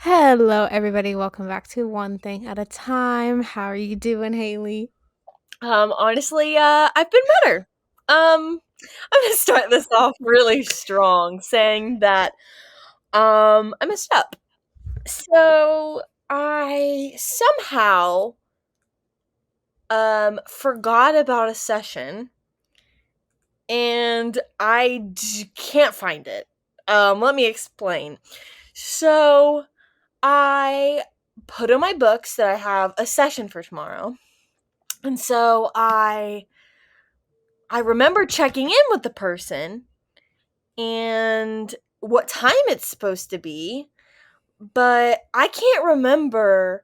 Hello, everybody. Welcome back to One Thing at a Time. How are you doing, Hailey? Honestly, I've been better. I'm gonna start this off really strong, saying that, I messed up. So, I somehow, forgot about a session, and can't find it. Let me explain. So, I put in my books that I have a session for tomorrow, and so I remember checking in with the person and what time it's supposed to be, but I can't remember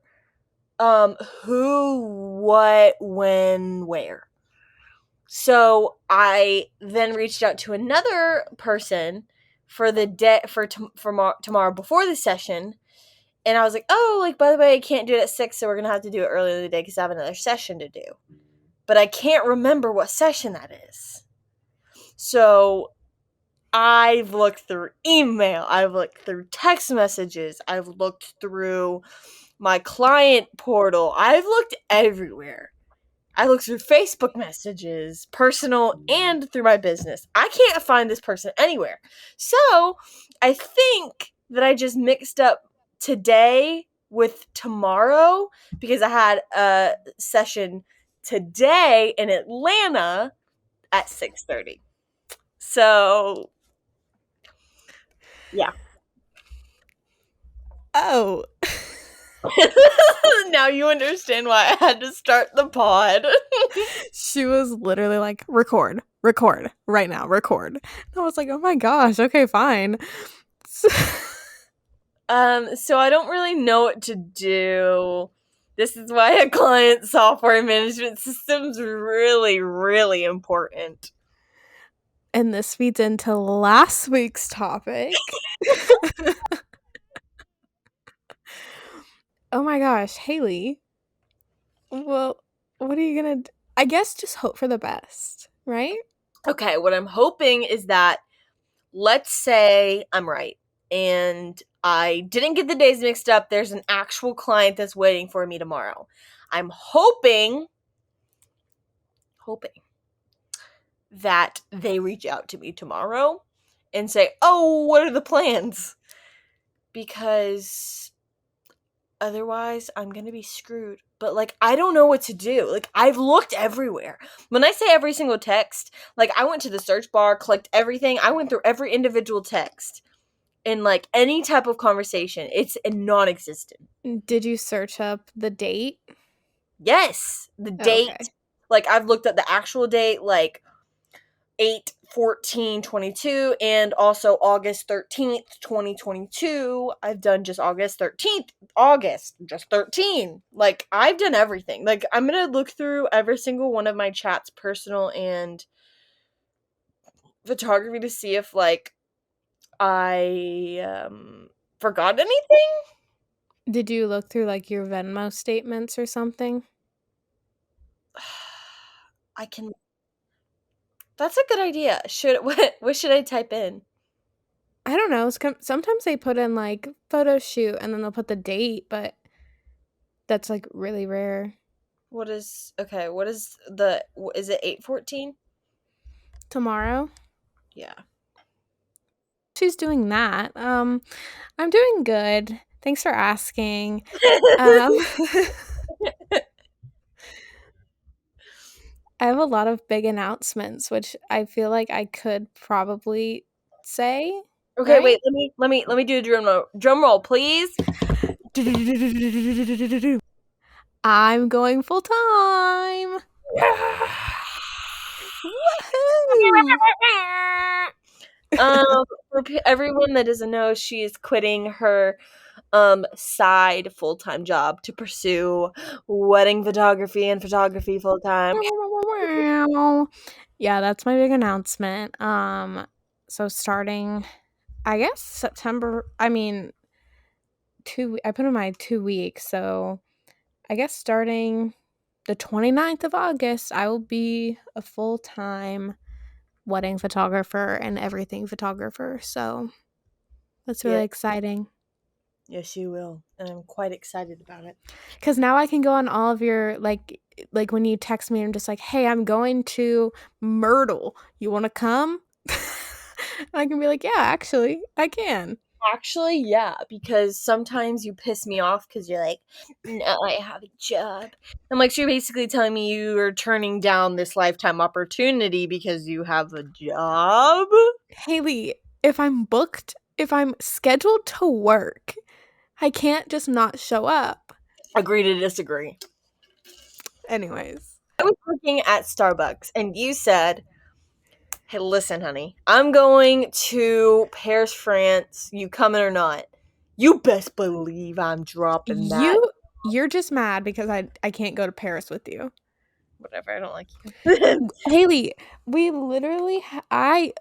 who, what, when, where. So I then reached out to another person for the day for tomorrow before the session, and I was like, "Oh, like by the way, I can't do it at 6, so we're going to have to do it earlier in the day cuz I have another session to do." But I can't remember what session that is. So I've looked through email, I've looked through text messages, I've looked through my client portal, I've looked everywhere. I looked through Facebook messages, personal and through my business. I can't find this person anywhere. So I think that I just mixed up today with tomorrow because I had a session today in Atlanta at 6:30. So yeah. Oh, Now you understand why I had to start the pod. she was literally like, record, record, right now, record. And I was like, oh my gosh, okay, fine. So I don't really know what to do. This is why a client software management system's really, really important. And this feeds into last week's topic. Oh my gosh, Hailey. Well, what are you gonna do? I guess just hope for the best, right? Okay, what I'm hoping is that, let's say I'm right and I didn't get the days mixed up. There's an actual client that's waiting for me tomorrow. I'm hoping that they reach out to me tomorrow and say, "Oh, what are the plans?" Because otherwise I'm going to be screwed. But like I don't know what to do. Like I've looked everywhere. When I say every single text, like I went to the search bar, clicked everything. I went through every individual text in like any type of conversation. It's non-existent. Did you search up the date? Yes, the Okay. date. Like I've looked at the actual date, like 8/14/22, and also August 13th, 2022. I've done just August 13th, August, just 13. Like, I've done everything. Like, I'm gonna look through every single one of my chats, personal and photography, to see if, like, I, forgot anything? Did you look through like your Venmo statements or something? I can. That's a good idea. What should I type in? I don't know. Sometimes they put in like photo shoot and then they'll put the date, but that's like really rare. What is is it 8/14? Tomorrow, Yeah. she's doing that. I'm doing good. Thanks for asking. Um, I have a lot of big announcements, which I feel like I could probably say, Okay, right? wait. Let me do a drum roll. Drum roll, please. I'm going full time. Woohoo! For everyone that doesn't know, she is quitting her side full time job to pursue wedding photography and photography full time. Yeah, that's my big announcement. So starting, I guess September. I mean, I put in my 2 weeks, so I guess starting the 29th of August, I will be a full time wedding photographer and everything photographer. So that's Yeah, really exciting. Yes, you will. And I'm quite excited about it. Because now I can go on all of your like when you text me, I'm just like, hey, I'm going to Myrtle. You want to come? I can be like, yeah, actually, I can. Actually, yeah, because sometimes you piss me off because you're like, no, I have a job. I'm like, so you're basically telling me you are turning down this lifetime opportunity because you have a job? Haley, if I'm booked, if I'm scheduled to work, I can't just not show up. Agree to disagree. Anyways, I was working at Starbucks and you said, hey, listen, honey, I'm going to Paris, France. You coming or not? You best believe I'm dropping that. you're just mad because I can't go to Paris with you. Whatever, I don't like you. Haley, we literally I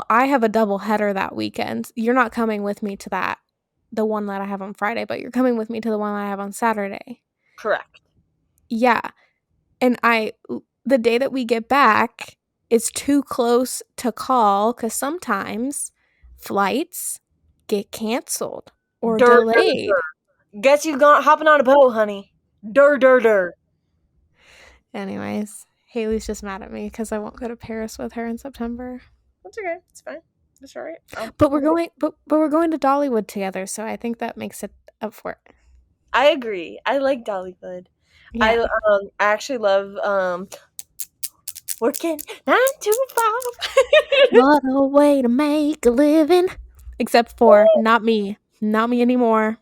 have a double header that weekend. You're not coming with me to that, the one that I have on Friday, but you're coming with me to the one I have on Saturday. Correct. Yeah, and the day that we get back is too close to call cuz sometimes flights get canceled or Dur, dur, delayed. dur. Guess you've gone hopping on a boat, honey. Dur, dur, dur. Anyways, Haley's just mad at me cuz I won't go to Paris with her in September. That's okay. It's fine. That's all right. But we're going to Dollywood together, so I think that makes it up for it. I agree. I like Dollywood. Yeah. I actually love working 9 to 5. What a way to make a living. Except for not me. Not me anymore.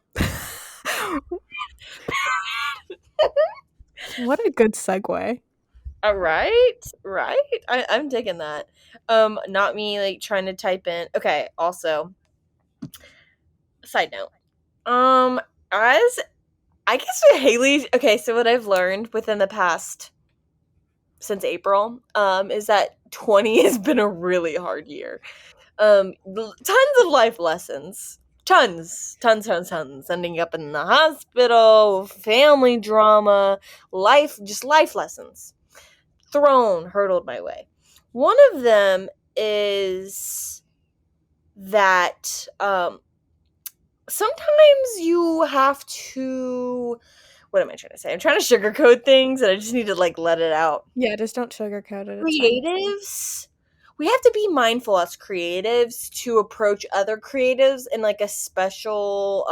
What a good segue. All right, right. I'm digging that. Not me like trying to type in. Okay. Also, side note. As I guess with Haley. Okay, so what I've learned within the past since April, is that 20 has been a really hard year. Tons of life lessons. Tons. Ending up in the hospital, family drama, just life lessons hurdled my way. One of them is that sometimes you have to. What am I trying to say? I'm trying to sugarcoat things and I just need to like let it out. Yeah, just don't sugarcoat it. It's fine. Creatives, we have to be mindful as creatives to approach other creatives in like a special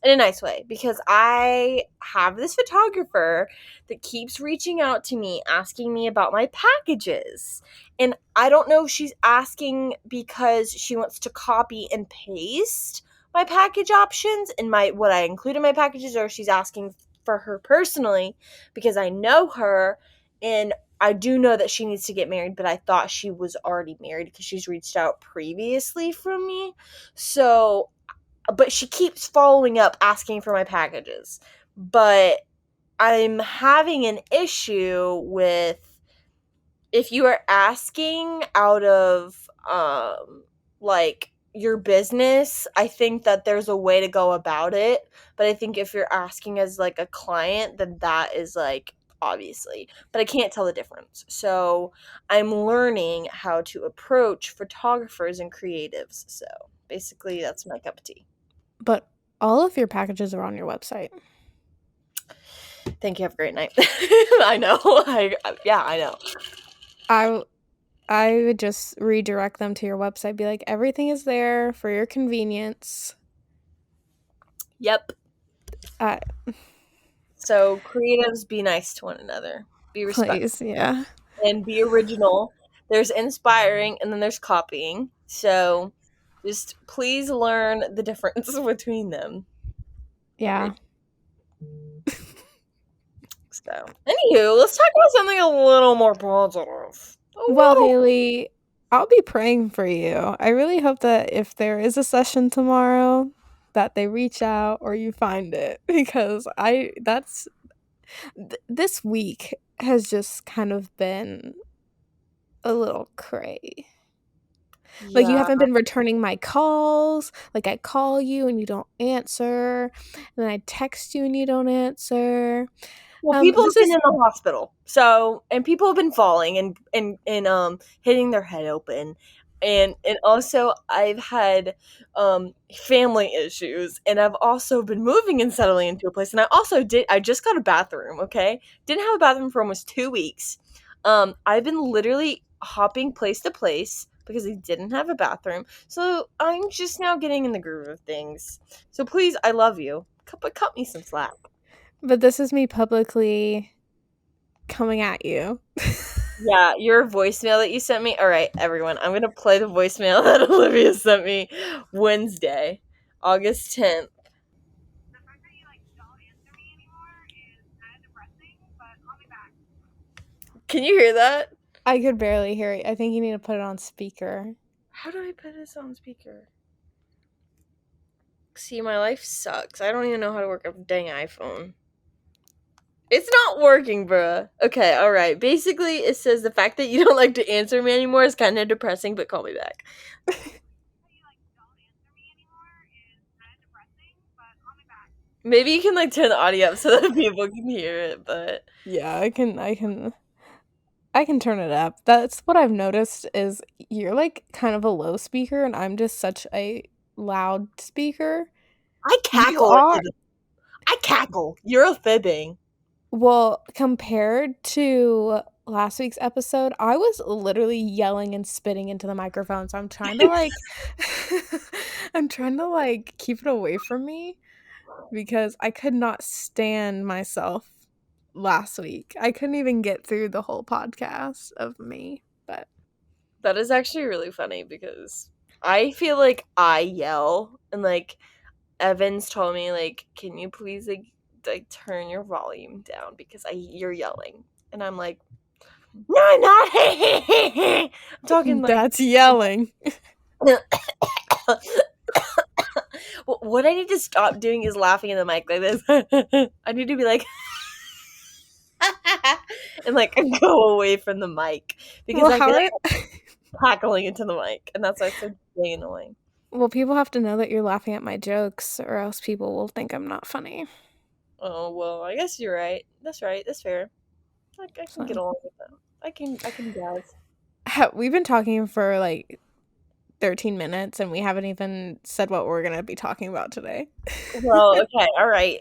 in a nice way, because I have this photographer that keeps reaching out to me asking me about my packages, and I don't know if she's asking because she wants to copy and paste my package options and my what I include in my packages, or she's asking for her personally because I know her and I do know that she needs to get married, but I thought she was already married because she's reached out previously from me. So, but she keeps following up asking for my packages. But I'm having an issue with if you are asking out of like your business, I think that there's a way to go about it, but I think if you're asking as like a client, then that is like obviously, but I can't tell the difference. So I'm learning how to approach photographers and creatives. So basically that's my cup of tea. But all of your packages are on your website. Thank you. Have a great night. I know. Yeah, I know. I I would just redirect them to your website. Be like, everything is there for your convenience. Yep. Uh, So creatives, be nice to one another. Be respectful please, yeah, and be original. There's inspiring and then there's copying. So just please learn the difference between them. yeah. So, anywho, let's talk about something a little more positive. A Well, little. Haley, I'll be praying for you. I really hope that if there is a session tomorrow, that they reach out or you find it because this week has just kind of been a little cray. Like, you Yeah. haven't been returning my calls. Like, I call you and you don't answer, and then I text you and you don't answer. Well, people This have been is in the hospital. So, and people have been falling and hitting their head open. And also I've had family issues, and I've also been moving and settling into a place, and I just got a bathroom, okay? Didn't have a bathroom for almost 2 weeks. I've been literally hopping place to place because I didn't have a bathroom. So I'm just now getting in the groove of things. So please, I love you. But cut me some slack. But this is me publicly coming at you. Yeah, your voicemail that you sent me. All right, everyone, I'm gonna play the voicemail that Olivia sent me Wednesday, August 10th. Can you hear that? I could barely hear it. I think you need to put it on speaker. How do I put this on speaker? See, my life sucks. I don't even know how to work a dang iPhone. It's not working, bruh. Okay, alright. Basically, it says the fact that you don't like to answer me anymore is kind of depressing, but call me back. Maybe you can like turn the audio up so that people can hear it, but Yeah, I can turn it up. That's what I've noticed is you're like kind of a low speaker and I'm just such a loud speaker. I You cackle into are the I cackle. You're a fibbing. well, compared to last week's episode, I was literally yelling and spitting into the microphone. So I'm trying to like I'm trying to like keep it away from me because I could not stand myself last week. I couldn't even get through the whole podcast of me, but That is actually really funny because I feel like I yell, and like Evans told me like, can you please like turn your volume down because I you're yelling, and I'm like, no, I'm not. I'm talking like. that's yelling. What I need to stop doing is laughing in the mic like this. I need to be like, and like go away from the mic because Well, I how feel are like I'm cackling into the mic, and that's why it's so dang annoying. well, people have to know that you're laughing at my jokes or else people will think I'm not funny. Oh well, I guess you're right. That's right. That's fair. I can get So, along with that. I can guess. we've been talking for like 13 minutes and we haven't even said what we're going to be talking about today. Well, okay, all right.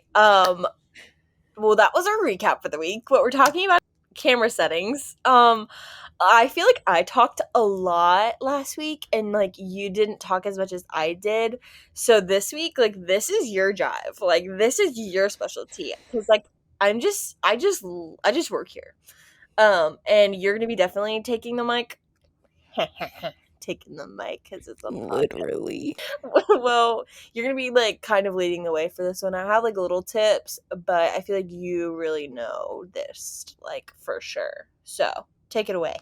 Well, that was our recap for the week. What we're talking about camera settings. I feel like I talked a lot last week and like you didn't talk as much as I did. So this week, like this is your job. Like this is your specialty cuz like I just work here. And you're going to be definitely taking the mic. Taking the mic cuz it's a podcast. Literally. Well, you're gonna be like kind of leading the way for this one. I have like little tips, but I feel like you really know this, like for sure. So take it away.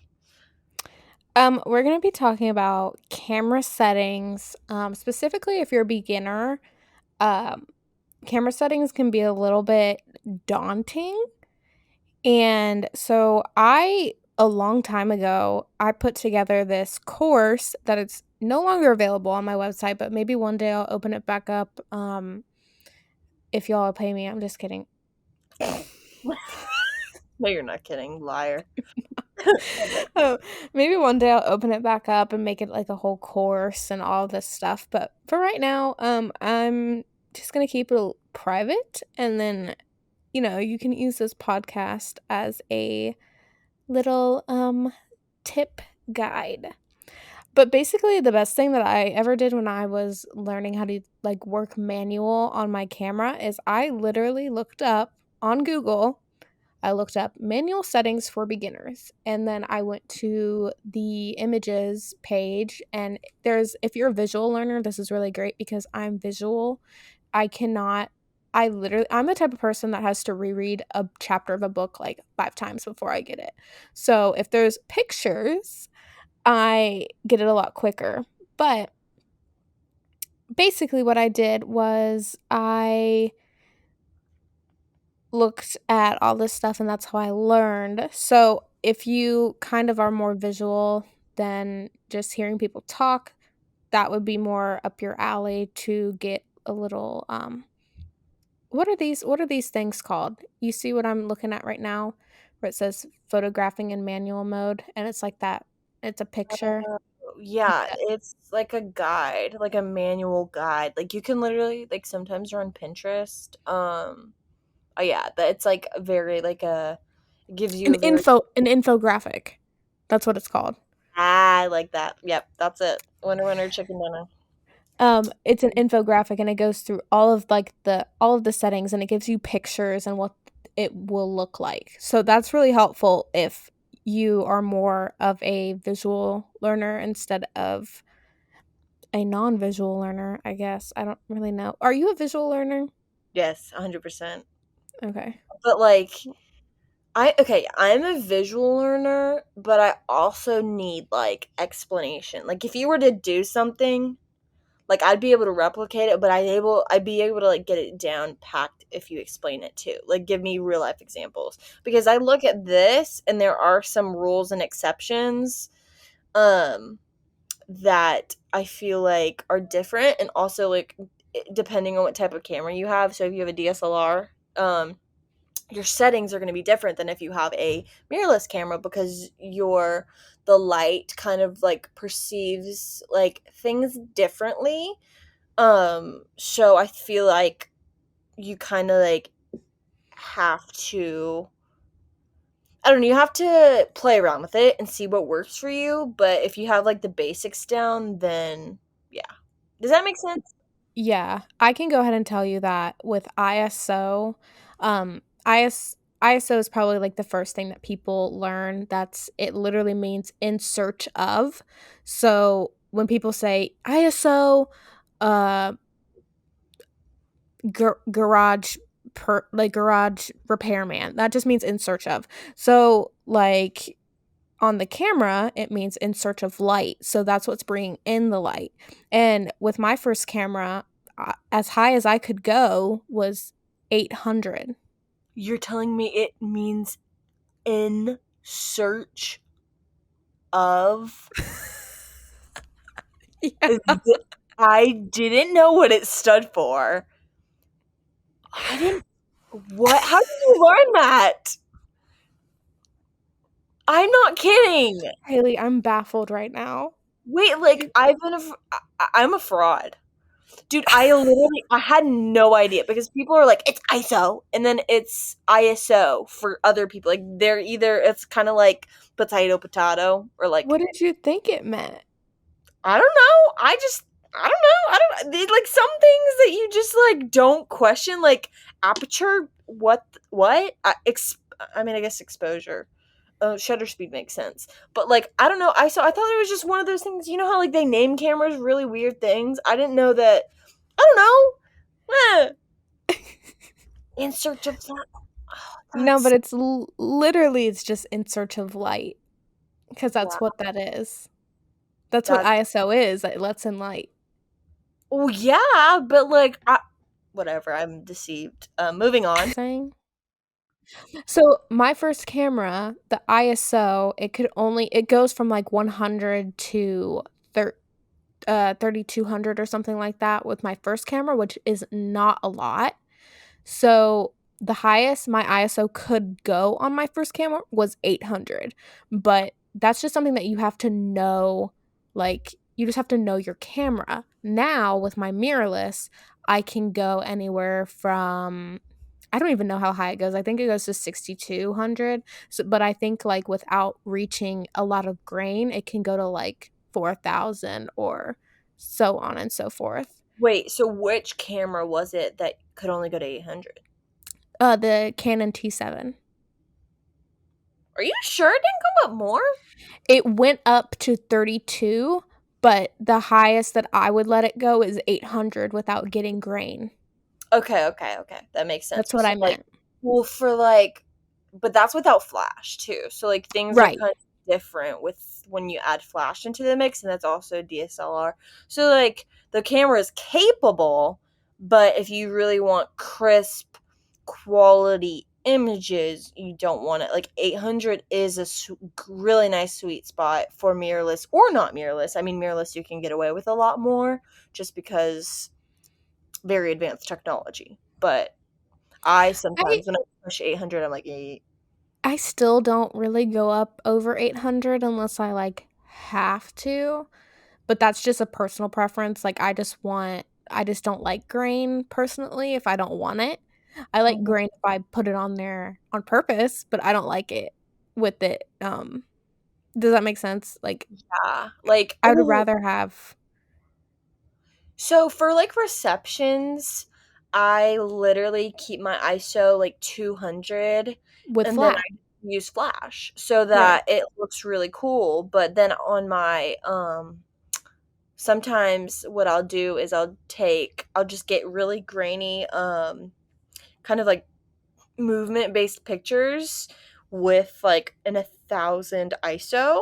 We're going to be talking about camera settings. Specifically if you're a beginner, um camera settings can be a little bit daunting. And so a long time ago, I put together this course that it's no longer available on my website, but maybe one day I'll open it back up if y'all will pay me. I'm just kidding. No, you're not kidding, liar. Oh, maybe one day I'll open it back up and make it like a whole course and all this stuff. But for right now, I'm just gonna keep it private, and then you can use this podcast as a little tip guide. But basically, the best thing that I ever did when I was learning how to like work manual on my camera is I literally looked up on Google. I looked up manual settings for beginners, and then I went to the images page. And if you're a visual learner, this is really great because I'm visual. I cannot, I'm the type of person that has to reread a chapter of a book like 5 times before I get it. So if there's pictures, I get it a lot quicker. But basically, what I did was I looked at all this stuff, and that's how I learned. So if you kind of are more visual than just hearing people talk, that would be more up your alley to get a little what are these things called? You see what I'm looking at right now where it says photographing in manual mode and it's like that. It's a picture. Yeah, it's like a guide, like a manual guide. Like you can literally like sometimes you're on Pinterest. Oh yeah, that it's like very like a it gives you a very An infographic. That's what it's called. I like that. Yep, that's it. Winner winner chicken dinner. It's an infographic and it goes through all of the settings and it gives you pictures and what it will look like. So that's really helpful if you are more of a visual learner instead of a non-visual learner, I guess. I don't really know. Are you a visual learner? Yes, 100%. Okay. But like I'm a visual learner, but I also need like explanation. Like if you were to do something, like I'd be able to replicate it, but I'd be able to like get it down packed if you explain it too. Like give me real life examples. Because I look at this and there are some rules and exceptions um that I feel like are different and also like depending on what type of camera you have. So if you have a DSLR, your settings are going to be different than if you have a mirrorless camera because the light kind of like perceives like things differently. So I feel like you kind of like have to I don't know, you have to play around with it and see what works for you, but if you have like the basics down, then yeah. Does that make sense? Yeah, I can go ahead and tell you that with ISO, ISO is probably like the first thing that people learn. That's it literally means in search of. So when people say ISO, uh, garage garage repairman, that just means in search of. So like on the camera, it means in search of light. So that's what's bringing in the light. And with my first camera, as high as I could go was 800. You're telling me it means in search of Yeah. I didn't know what it stood for. I didn't what? How did you learn that? I'm not kidding. Haley, I'm baffled right now. Wait, like I'm a fraud. Dude, I had no idea because people are like it's ISO and then it's ISO for other people. Like they're either it's kind of like potato or like What did you think it meant? I don't know. I don't know. Like some things that you just like don't question like aperture what? I mean I guess exposure. Shutter speed makes sense. But like I don't know. I thought it was just one of those things. You know how like they name cameras really weird things? I didn't know that I don't know. In search of that. Oh, No, but that's it's literally it's just in search of light because that's wow. what that is. That's what That's ISO is. It lets in light. oh yeah, but like whatever. I'm deceived. Moving on. Saying. So my first camera, the ISO, it goes from like 100 to 3200 or something like that with my first camera, which is not a lot. So the highest my ISO could go on my first camera was 800. But that's just something that you have to know, like you just have to know your camera. Now with my mirrorless, I can go anywhere from I don't even know how high it goes. I think it goes to 6200. So but I think like without reaching a lot of grain, it can go to like 4000 or so on and so forth. Wait, so which camera was it that could only go to 800? The Canon T7. Are you sure it didn't go up more? It went up to 32, but the highest that I would let it go is 800 without getting grain. Okay, okay, okay. That makes sense. That's what So I like meant. well for like but that's without flash too. So like things are Right. kind of different with when you add flash into the mix and that's also DSLR. So like the camera is capable, but if you really want crisp quality images, you don't want it. Like 800 is a really nice sweet spot for mirrorless or not mirrorless. I mean mirrorless you can get away with a lot more just because very advanced technology. But I I sometimes when I push 800, I'm like, I still don't really go up over 800 unless I like have to, but that's just a personal preference. Like I just don't like grain personally if I don't want it. I like Mhm. grain if I put it on there on purpose, but I don't like it with it. Does that make sense? Like Yeah, like, I would ooh, rather have so for, like, receptions, I literally keep my ISO, like, 200, with and then flash. I use flash so Right. that it looks really cool, but then on my, sometimes what I'll do is I'll just get really grainy, kind of, like, movement-based pictures with, like, an 1,000 ISO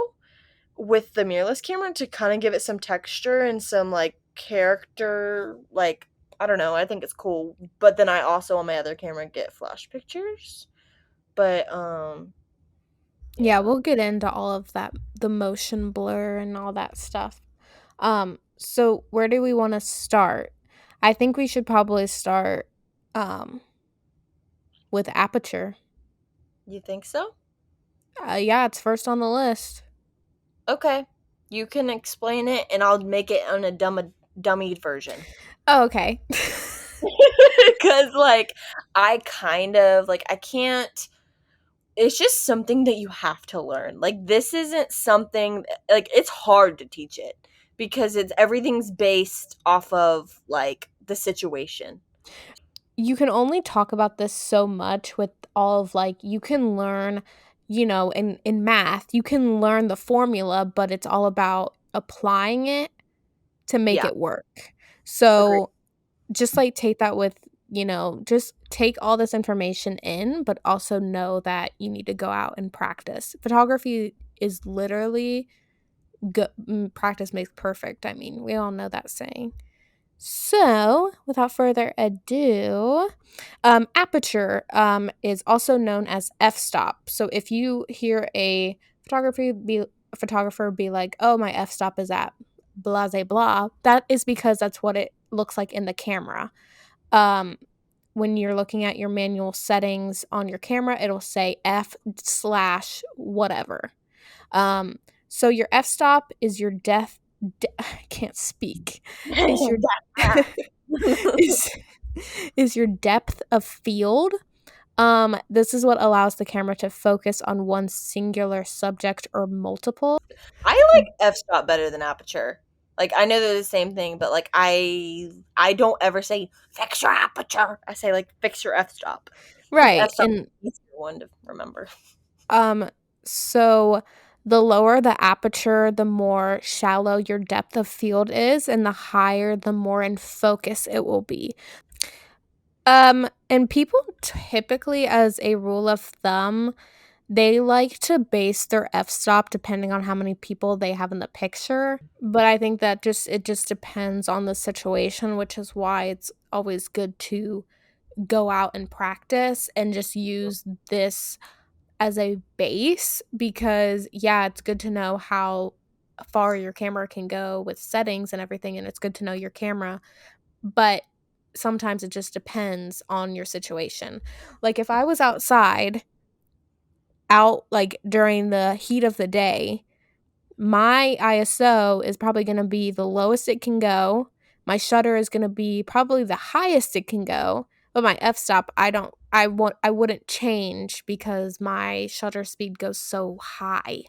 with the mirrorless camera to kinda give it some texture and some, like, character, like, I don't know, I think it's cool, but then I also, on my other camera, get flash pictures, but, Yeah, yeah. we'll get into all of that, the motion blur and all that stuff. So where do we want to start? I think we should probably start um with Aperture. You think so? Yeah, it's first on the list. Okay. You can explain it, and I'll make it on a dummied version. Oh, okay. Cause like, I kind of like, I can't it's just something that you have to learn. Like, this isn't something like, it's hard to teach it because it's everything's based off of, like, the situation. You can only talk about this so much with all of like you can learn, in math, you can learn the formula, but it's all about applying it to make Yeah, it work. agree. So just like take that with, just take all this information in, but also know that you need to go out and practice. Photography is literally practice makes perfect. I mean, we all know that saying. So, without further ado, aperture is also known as f-stop. So, if you hear a photographer be like, "Oh, my f-stop is at blah blah blah," that is because that's what it looks like in the camera. Um, when you're looking at your manual settings on your camera, it'll say f slash whatever. Um, so your f-stop is your I can't speak. Is your is is your depth of field. This is what allows the camera to focus on one singular subject or multiple. I like f-stop better than aperture. Like, I know they're the same thing, but, like, I don't ever say, "Fix your aperture." I say, like, "Fix your f-stop," because Right. f-stop And is the easier one to remember. um so the lower the aperture, the more shallow your depth of field is, and the higher, the more in focus it will be. And people typically, as a rule of thumb, they like to base their f-stop depending on how many people they have in the picture, but I think that it just depends on the situation, which is why it's always good to go out and practice and just use this as a base because, yeah, it's good to know how far your camera can go with settings and everything, and it's good to know your camera, but sometimes it just depends on your situation. Like, if I was outside out like during the heat of the day, my ISO is probably going to be the lowest it can go. My shutter is going to be probably the highest it can go, but my f-stop I wouldn't change because my shutter speed goes so high,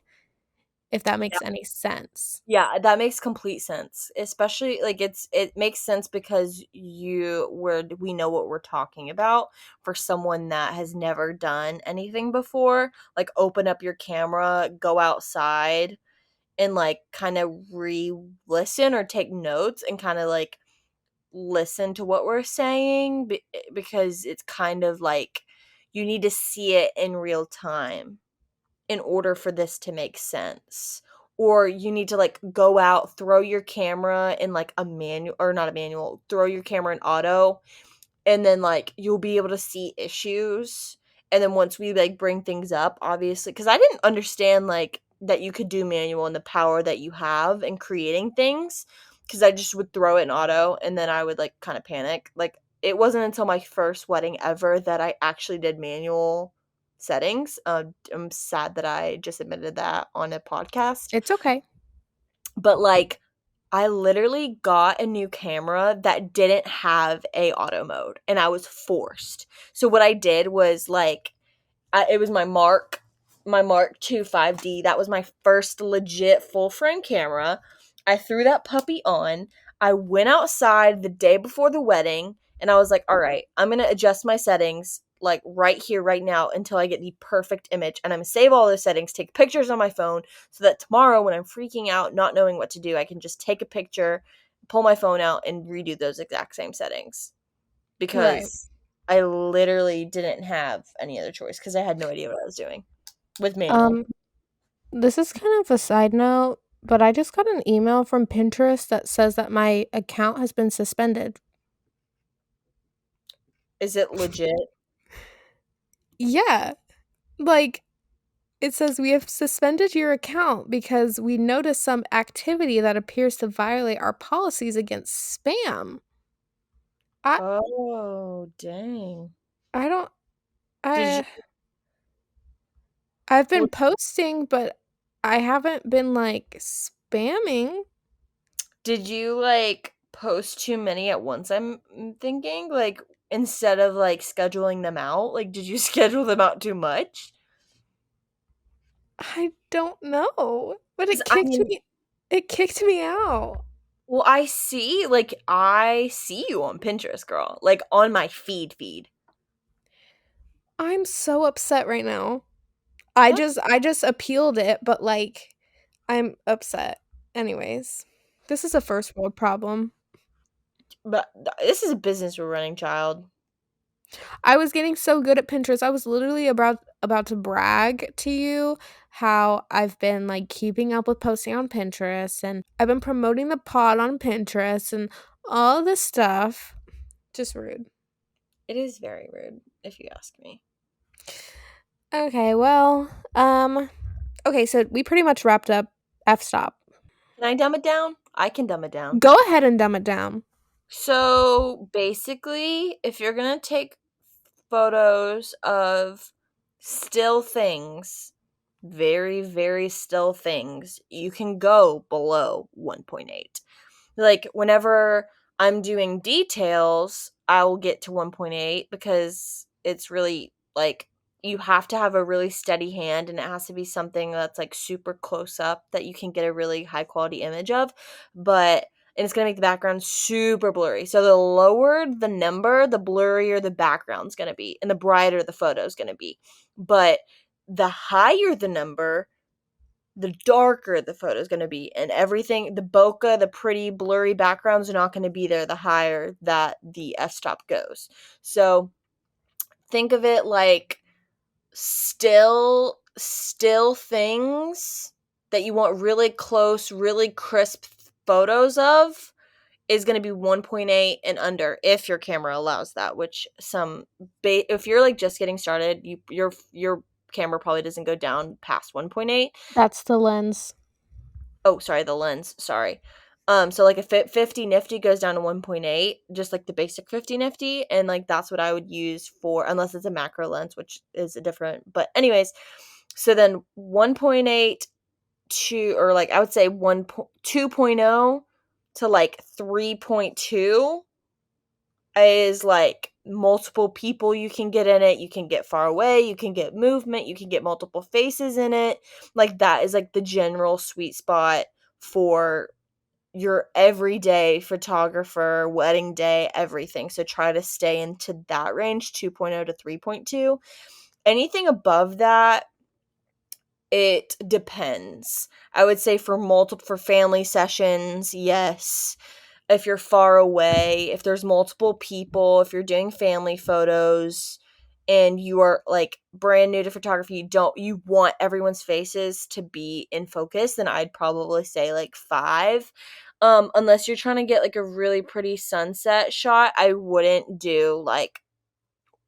if that makes any sense. Yeah, that makes complete sense. Especially like it makes sense because we know what we're talking about for someone that has never done anything before. Like, open up your camera, go outside, and like kind of re-listen or take notes and kind of like listen to what we're saying because it's kind of like you need to see it in real time in order for this to make sense. Or you need to like go out, throw your camera in like a manual or not a manual, throw your camera in auto, and then like you'll be able to see issues. And then once we like bring things up, obviously, because I didn't understand like that you could do manual and the power that you have in creating things. Because I just would throw it in auto and then I would like kind of panic. Like, it wasn't until my first wedding ever that I actually did manual settings. I'm sad that I just admitted that on a podcast. It's okay. But like I literally got a new camera that didn't have a auto mode and I was forced. So what I did was like it was my Mark II 5D. That was my first legit full frame camera. I threw that puppy on. I went outside the day before the wedding and I was like, "All right, I'm going to adjust my settings like right here right now until I get the perfect image and I'm going to save all those settings, take pictures on my phone so that tomorrow when I'm freaking out, not knowing what to do, I can just take a picture, pull my phone out and redo those exact same settings." Right. Because I literally didn't have any other choice because I had no idea what I was doing with manual. Um, this is kind of a side note, but I just got an email from Pinterest that says that my account has been suspended. Is it legit? Yeah, like it says we have suspended your account because we noticed some activity that appears to violate our policies against spam. I Oh, dang. I don't Did you I I've been well, posting, but I haven't been like spamming. did you like post too many at once? I'm thinking like instead of like scheduling them out, like did you schedule them out too much? I don't know, but 'Cause I mean, it kicked me out. well, I see you on Pinterest, girl. Like on my feed. I'm so upset right now. That's I just appealed it, but like I'm upset. Anyways, this is a first world problem. but this is a business we're running, child. I was getting so good at Pinterest. I was literally about to brag to you how I've been like keeping up with posting on Pinterest and I've been promoting the pod on Pinterest and all this stuff. Just rude. It is very rude, if you ask me. Okay, well, okay, so we pretty much wrapped up f stop. Can I dumb it down? I can dumb it down. Go ahead and dumb it down. So basically, if you're gonna take photos of still things, very, very still things, you can go below 1.8. Like whenever I'm doing details, I will get to 1.8 because it's really like you have to have a really steady hand and it has to be something that's like super close up that you can get a really high quality image of. But and it's going to make the background super blurry. So the lower the number, the blurrier the background's going to be and the brighter the photo's going to be. But the higher the number, the darker the photo is going to be, and everything, the bokeh, the pretty blurry backgrounds are not going to be there the higher that the f-stop goes. So think of it like still things that you want really close, really crisp photos of is going to be 1.8 and under if your camera allows that, which if you're like just getting started, your camera probably doesn't go down past 1.8. That's the lens. Oh, sorry, the lens. Sorry. So like a 50 nifty goes down to 1.8, just like the basic 50 nifty, and like that's what I would use for unless it's a macro lens, which is a different. But anyways, so then 1.8 to or like I would say 2.0 to like 3.2 is like multiple people you can get in it. You can get far away, you can get movement, you can get multiple faces in it. Like that is like the general sweet spot for your everyday photographer, wedding day, everything. So try to stay into that range, 2.0 to 3.2. Anything above that, it depends. I would say for family sessions, yes. If you're far away, if there's multiple people, if you're doing family photos and you are like brand new to photography, you want everyone's faces to be in focus, then I'd probably say like 5. Unless you're trying to get like a really pretty sunset shot, I wouldn't do like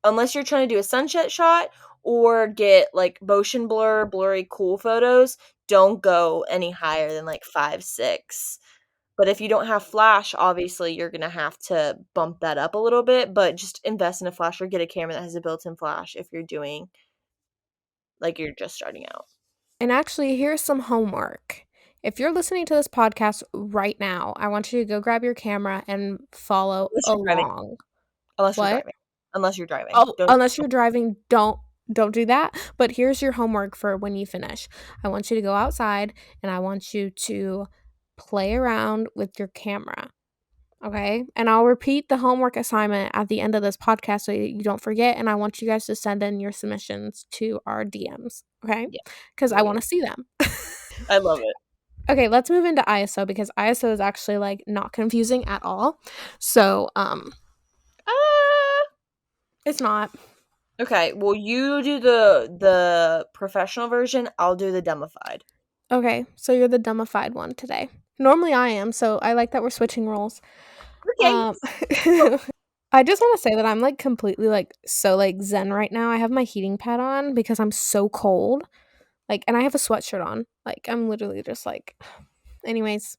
unless you're trying to do a sunset shot or get like motion blur, blurry cool photos, don't go any higher than like 5, 6. But if you don't have flash, obviously you're gonna have to bump that up a little bit, but just invest in a flash or get a camera that has a built-in flash if you're doing like you're just starting out. And actually, here's some homework. If you're listening to this podcast right now, I want you to go grab your camera and follow Unless you're driving. along. Unless you're What? driving. Unless you're driving. Oh, Don't. unless you're driving, don't do that. But here's your homework for when you finish. I want you to go outside and I want you to play around with your camera. Okay? And I'll repeat the homework assignment at the end of this podcast so you don't forget, and I want you guys to send in your submissions to our DMs, okay? Yeah. Cuz I Yeah, want yeah. to see them. I love it. Okay, let's move into ISO because ISO is actually like not confusing at all. So, Ah. it's not. Okay, well, you do the professional version, I'll do the demified. Okay, so you're the dumbified one today. Normally I am, so I like that we're switching roles. Okay. Um I just want to say that I'm like completely like so like zen right now. I have my heating pad on because I'm so cold. Like and I have a sweatshirt on. Like I'm literally just like anyways.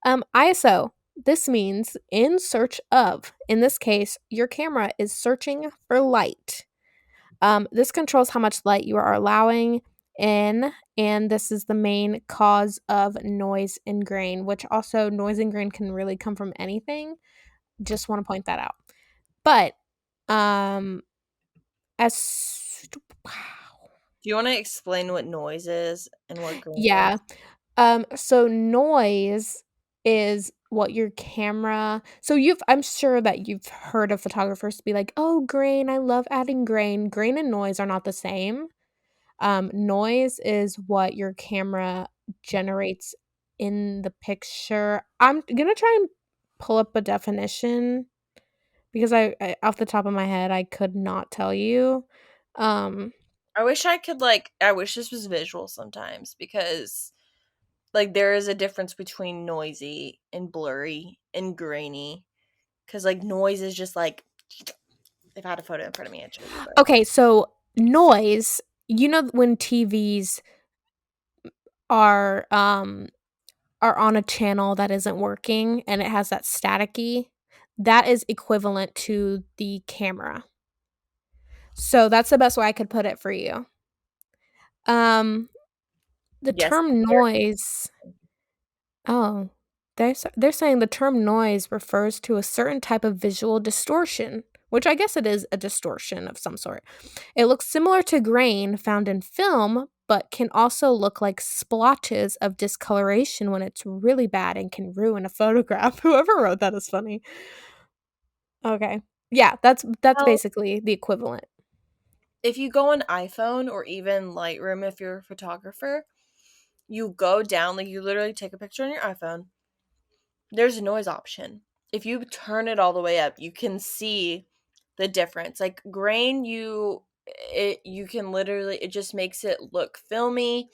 ISO. This means in search of. In this case, your camera is searching for light. This controls how much light you are allowing in, and this is the main cause of noise and grain, which also noise and grain can really come from anything. Just want to point that out. But um as wow. Do you wanna explain what noise is and what grain Yeah. is? So noise is what your camera so I'm sure that you've heard of photographers be like, "Oh, grain, I love adding grain." Grain and noise are not the same. Noise is what your camera generates in the picture. I'm gonna try and pull up a definition because I off the top of my head I could not tell you. Um, I wish I could, like I wish this was visual sometimes because, like, there is a difference between noisy and blurry and grainy. Because like, noise is just, like if I had a photo in front of me, I'd show you, but okay, so noise. You know when TVs are um are on a channel that isn't working and it has that staticky, that is equivalent to the camera. So that's the best way I could put it for you. Um, the yes, term there noise oh, they're saying the term noise refers to a certain type of visual distortion, which I guess it is a distortion of some sort. It looks similar to grain found in film, but can also look like splotches of discoloration when it's really bad and can ruin a photograph. Whoever wrote that is funny. Okay. Yeah, that's well, basically the equivalent. if you go on iPhone or even Lightroom if you're a photographer, you go down, like, you literally take a picture on your iPhone, there's a noise option. If you turn it all the way up, you can see the difference. Like, grain, you can literally it just makes it look filmy.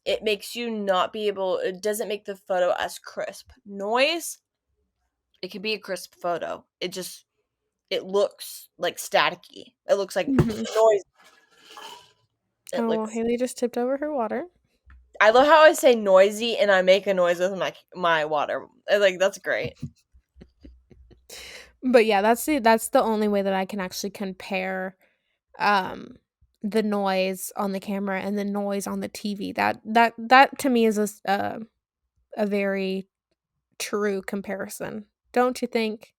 It makes you not be able it doesn't make the photo as crisp. Noise, it can be a crisp photo. It looks like staticky. It looks like Mhm. noise. It Oh, well, looks Haley just tipped over her water. I love how I say noisy and I make a noise with my water. Like, that's great. But yeah, that's the only way that I can actually compare um the noise on the camera and the noise on the TV. That to me is a very true comparison. Don't you think?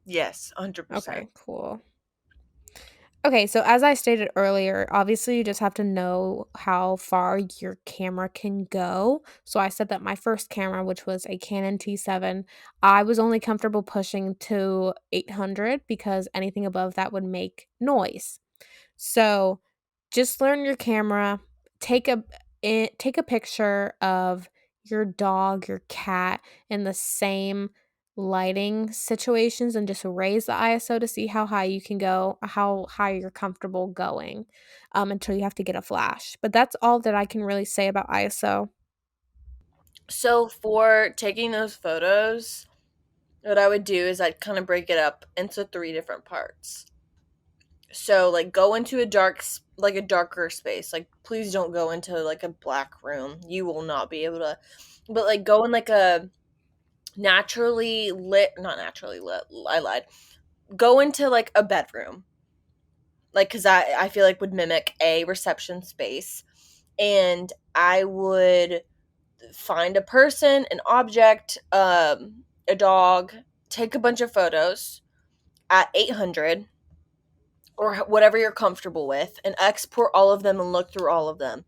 Yes, 100%. Okay, cool. Okay, so as I stated earlier, obviously you just have to know how far your camera can go. So I said that my first camera, which was a Canon T7, I was only comfortable pushing to 800 because anything above that would make noise. So, just learn your camera, take take a picture of your dog, your cat in the same lighting situations and just raise the ISO to see how high you can go, how high you're comfortable going, until you have to get a flash. But that's all that I can really say about ISO. So for taking those photos, what I would do is I'd kind of break it up into three different parts. So, like, go into like a darker space. Like, please don't go into like a black room. You will not be able to. But like, go in like a naturally lit, not naturally lit. I lied. Go into like a bedroom, like, because I feel like would mimic a reception space, and I would find a person, an object, a dog, take a bunch of photos at 800 or whatever you're comfortable with, and export all of them and look through all of them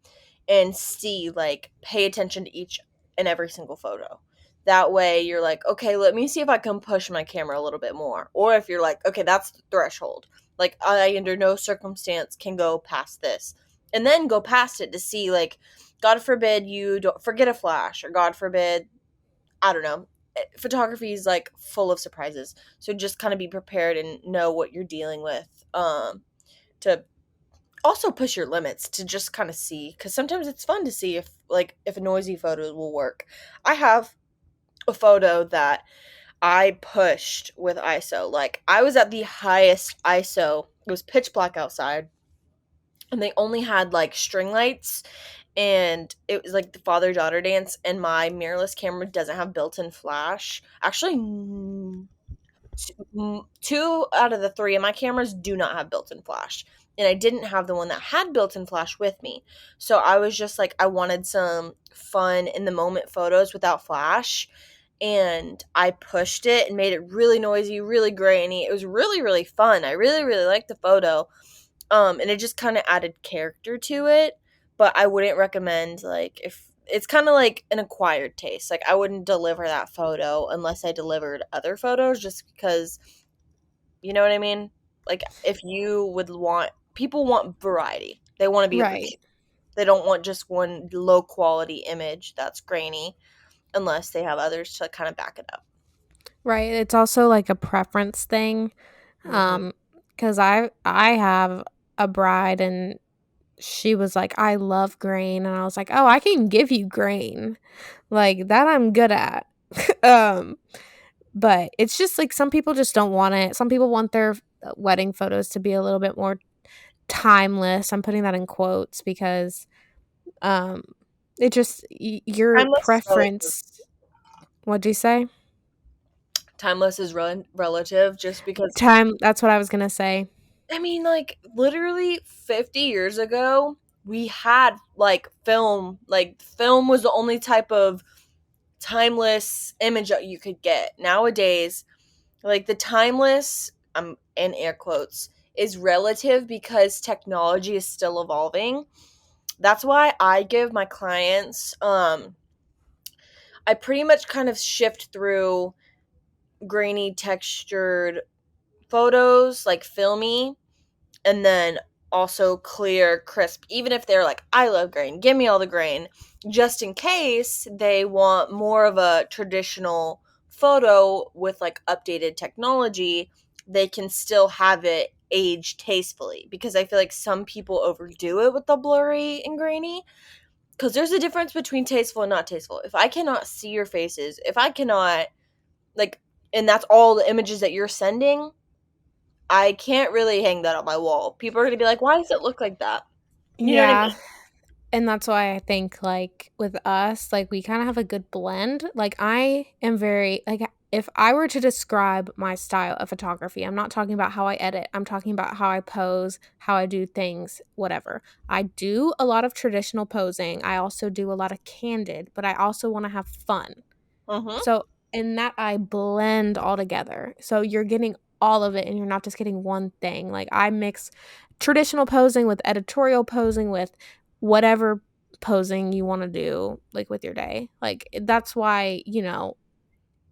and see, like, pay attention to each and every single photo. That way you're like, okay, let me see if I can push my camera a little bit more. Or if you're like, okay, that's the threshold. Like, I under no circumstance can go past this. And then go past it to see, like, God forbid you don't forget a flash, or God forbid, I don't know. Photography is like full of surprises. So just kind of be prepared and know what you're dealing with. To also push your limits to just kind of see, because sometimes it's fun to see if, like, if a noisy photo will work. I have a photo that I pushed with ISO. Like, I was at the highest ISO. It was pitch black outside, and they only had like string lights, and it was like the father daughter dance, and my mirrorless camera doesn't have built-in flash. Actually, two out of the three of my cameras do not have built-in flash, and I didn't have the one that had built-in flash with me. So I was just like, I wanted some fun in the moment photos without flash, and I pushed it and made it really noisy, really grainy. It was really, really fun. I really, really liked the photo. And it just kind of added character to it. But I wouldn't recommend, like, if it's kind of like an acquired taste. Like, I wouldn't deliver that photo unless I delivered other photos, just because, you know what I mean? Like, if you would want, people want variety. They want to be able to Right. choose. They don't want just one low quality image that's grainy unless they have others to kind of back it up. Right. It's also like a preference thing. Mm-hmm. Cuz I have a bride and she was like, "I love grain." And I was like, "Oh, I can give you grain." Like that I'm good at. um but it's just like some people just don't want it. Some people want their wedding photos to be a little bit more timeless. I'm putting that in quotes because um it just your Timeless is relative. preference. What'd you say? Timeless is relative, just because, Time, that's what I was going to say. I mean, like, literally 50 years ago, we had, like, film. Like, film was the only type of timeless image that you could get. Nowadays, like, the timeless, in air quotes, is relative because technology is still evolving. That's why I give my clients, I pretty much kind of shift through grainy, textured photos, like filmy, and then also clear, crisp. Even if they're like, I love grain, give me all the grain, just in case they want more of a traditional photo with like updated technology, they can still have it aged tastefully. Because I feel like some people overdo it with the blurry and grainy. Because there's a difference between tasteful and not tasteful. If I cannot see your faces, if I cannot, like, and that's all the images that you're sending, I can't really hang that on my wall. People are gonna be like, "Why does it look like that?" You know what I mean? Yeah. And that's why I think, like, with us, like, we kinda have a good blend. Like, I am very like, if I were to describe my style of photography, I'm not talking about how I edit, I'm talking about how I pose, how I do things, whatever. I do a lot of traditional posing, I also do a lot of candid, but I also wanna have fun. Mhm. So, in that I blend all together. So you're getting all of it and you're not just getting one thing. Like I mix traditional posing with editorial posing with whatever posing you want to do like with your day. Like that's why,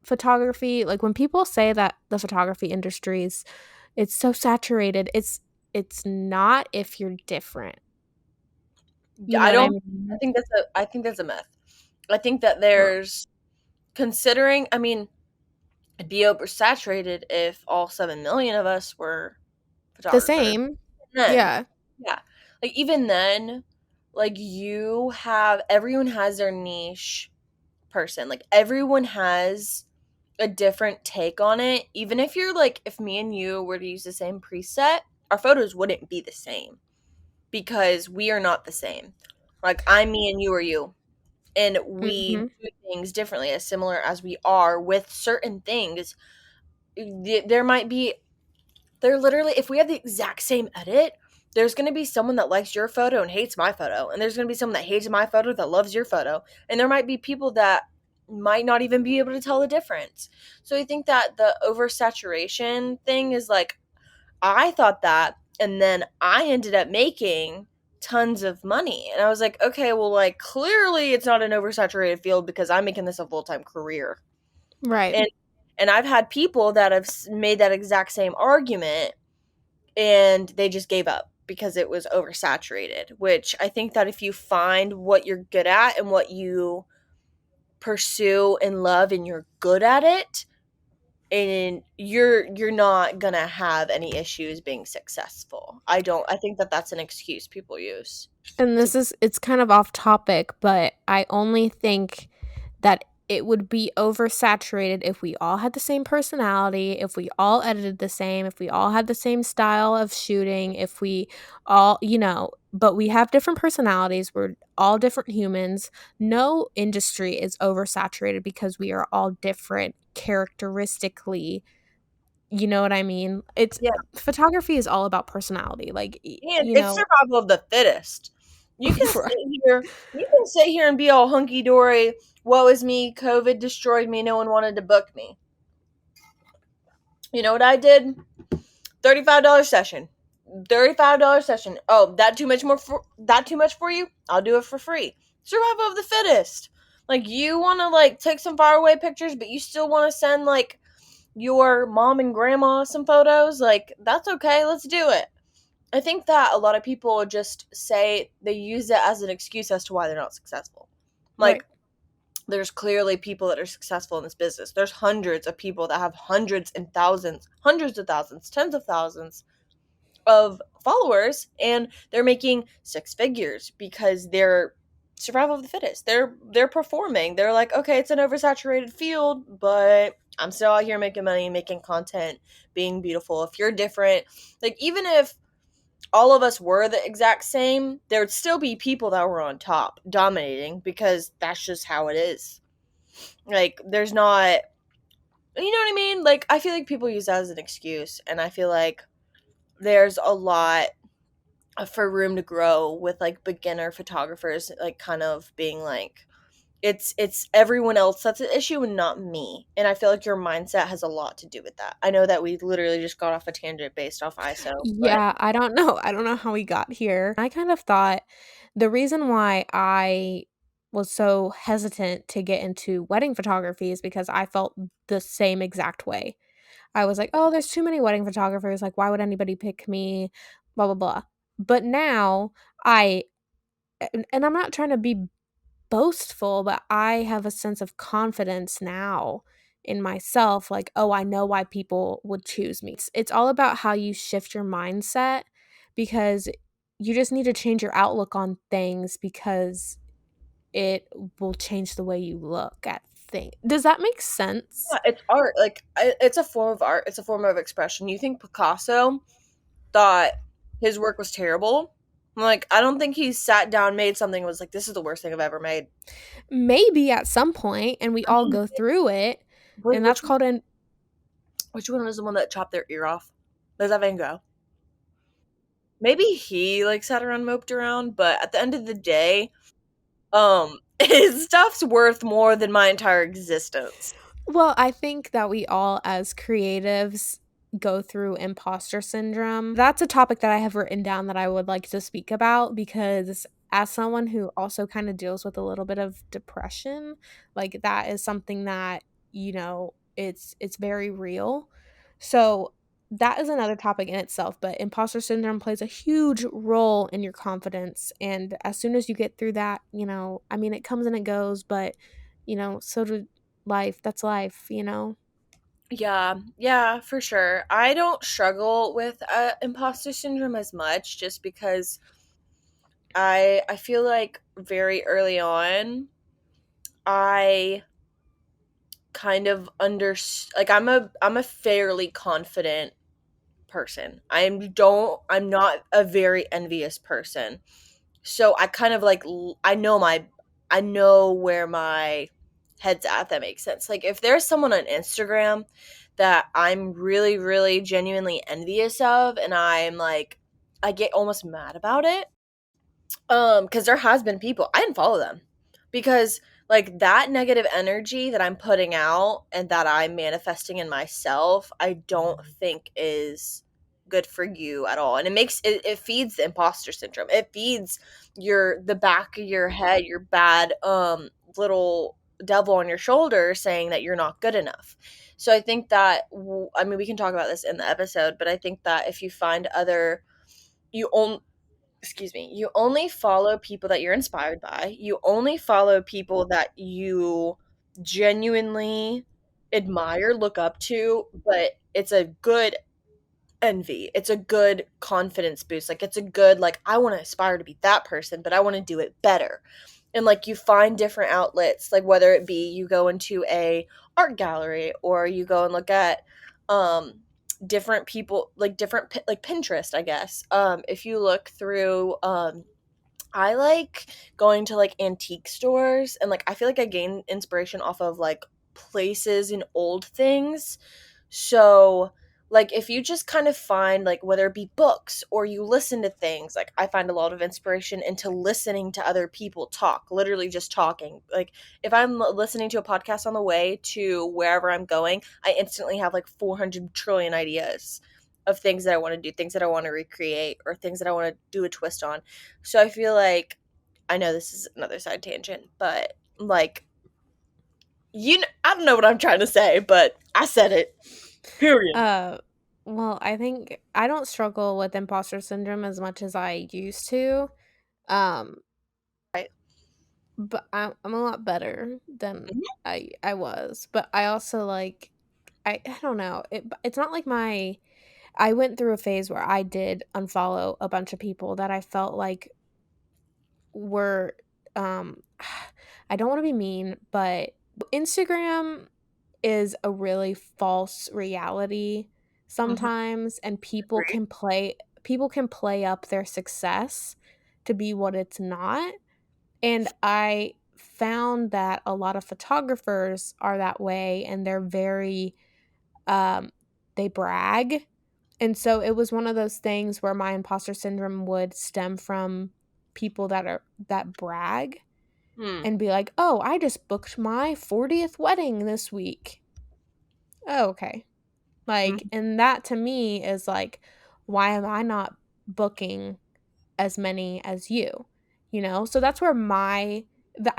photography, like when people say that the photography industry is it's so saturated, it's not if you're different. You I know what I don't mean? I think that's a myth. I think that Uh, there's, considering, I mean, it'd be oversaturated if all 7 million of us were the photographers. same. Then, Yeah. yeah. Like, even then, like, everyone has their niche person. Like, everyone has a different take on it. Even if you're like, if me and you were to use the same preset, our photos wouldn't be the same because we are not the same. Like, I'm me and you are you. And we Mhm. do things differently, as similar as we are with certain things. There might be, there literally, if we have the exact same edit, there's going to be someone that likes your photo and hates my photo, and there's going to be someone that hates my photo that loves your photo, and there might be people that might not even be able to tell the difference. So I think that the oversaturation thing is like, I thought that, and then I ended up making tons of money. And I was like, okay, well, like, clearly it's not an oversaturated field because I'm making this a full time career. Right. And I've had people that have made that exact same argument, and they just gave up because it was oversaturated. Which I think that if you find what you're good at and what you pursue and love, and you're good at it, and you're not gonna have any issues being successful. I think that that's an excuse people use And to. it's kind of off topic, but I only think that it would be oversaturated if we all had the same personality, if we all edited the same, if we all had the same style of shooting, if we all, but we have different personalities. We're all different humans. No industry is oversaturated because we are all different characteristically. You know what I mean? It's Yeah, photography is all about personality. Like, and it's survival of the fittest. You can right. sit here, and be all hunky dory. Woe is me, COVID destroyed me, no one wanted to book me. You know what I did? $35 session. $35 session. Oh, that too much for you? I'll do it for free. Survival of the fittest. Like, you want to like take some faraway pictures, but you still want to send like your mom and grandma some photos. Like, that's okay. Let's do it. I think that a lot of people just say they use it as an excuse as to why they're not successful. Right. Like, there's clearly people that are successful in this business. There's hundreds of people that have hundreds and thousands, hundreds of thousands, tens of thousands of followers, and they're making six figures because they're survival of the fittest. They're performing. They're like, okay, it's an oversaturated field, but I'm still out here making money, making content, being beautiful. If you're different, like, even if all of us were the exact same, there would still be people that were on top dominating because that's just how it is. Like, there's not, you know what I mean? Like, I feel like people use that as an excuse, and I feel like there's a lot for room to grow with like beginner photographers, like kind of being like, it's everyone else that's an issue and not me. And I feel like your mindset has a lot to do with that. I know that we literally just got off a tangent based off ISO, but Yeah, I don't know. I don't know how we got here. I kind of thought the reason why I was so hesitant to get into wedding photography is because I felt the same exact way. I was like, "Oh, there's too many wedding photographers. Like, why would anybody pick me?" Blah blah blah. But now I and I'm not trying to be boastful, but I have a sense of confidence now in myself, like, "Oh, I know why people would choose me." It's all about how you shift your mindset because you just need to change your outlook on things because it will change the way you look at things. Does that make sense? yeah, it's art. Like, it's a form of art. It's a form of expression. You think Picasso thought his work was terrible? Like, I don't think he sat down, made something, and was like, this is the worst thing I've ever made. Maybe at some point, and we I all mean, go through it, wait, and that's called an which one was the one that chopped their ear off? Was that Van Gogh? Maybe he like sat around, moped around, but at the end of the day, his stuff's worth more than my entire existence. Well, I think that we all, as creatives, go through imposter syndrome. That's a topic that I have written down that I would like to speak about because, as someone who also kind of deals with a little bit of depression, like that is something that, it's very real. So, that is another topic in itself, but imposter syndrome plays a huge role in your confidence. And as soon as you get through that, I mean, it comes and it goes, but, so do life. That's life. Yeah, yeah, for sure. I don't struggle with imposter syndrome as much, just because I feel like very early on I kind of like, I'm a fairly confident person. I'm not a very envious person. So I kind of like I know where my head's at, if that makes sense. Like, if there's someone on Instagram that I'm really, really genuinely envious of, and I'm like I get almost mad about it. Because there has been people I didn't follow them because like that negative energy that I'm putting out and that I'm manifesting in myself, I don't think is good for you at all. And it feeds the imposter syndrome. It feeds the back of your head, your bad little devil on your shoulder saying that you're not good enough. So I think that I mean we can talk about this in the episode, but I think that if you find other you only you only follow people that you're inspired by. You only follow people that you genuinely admire, look up to, but it's a good envy. It's a good confidence boost. Like it's a good like I want to aspire to be that person, but I want to do it better. And like you find different outlets, like whether it be you go into a art gallery or you go and look at um different people like like Pinterest, I guess. If you look through I like going to like antique stores and like I feel like I gain inspiration off of like places and old things. So, like if you just kind of find like whether it be books or you listen to things, like I find a lot of inspiration into listening to other people talk, literally just talking. Like if I'm listening to a podcast on the way to wherever I'm going, I instantly have like 400 trillion ideas of things that I want to do, things that I want to recreate, or things that I want to do a twist on. So I feel like I know this is another side tangent, but like I don't know what I'm trying to say, but I said it. Period. Uh, well, I think I don't struggle with imposter syndrome as much as I used to. Um, Right. but I'm a lot better than Mhm. I was. But I also like I don't know. It's not like my I went through a phase where I did unfollow a bunch of people that I felt like were I don't want to be mean, but Instagram is a really false reality Mhm. sometimes, and Agree. people can play up their success to be what it's not. And I found that a lot of photographers are that way, and they're very um they brag. And so it was one of those things where my imposter syndrome would stem from people that brag Hmm. and be like, "Oh, I just booked my 40th wedding this week." Oh, okay. Like, Mhm. and that to me is like, why am I not booking as many as you? You know? So that's where I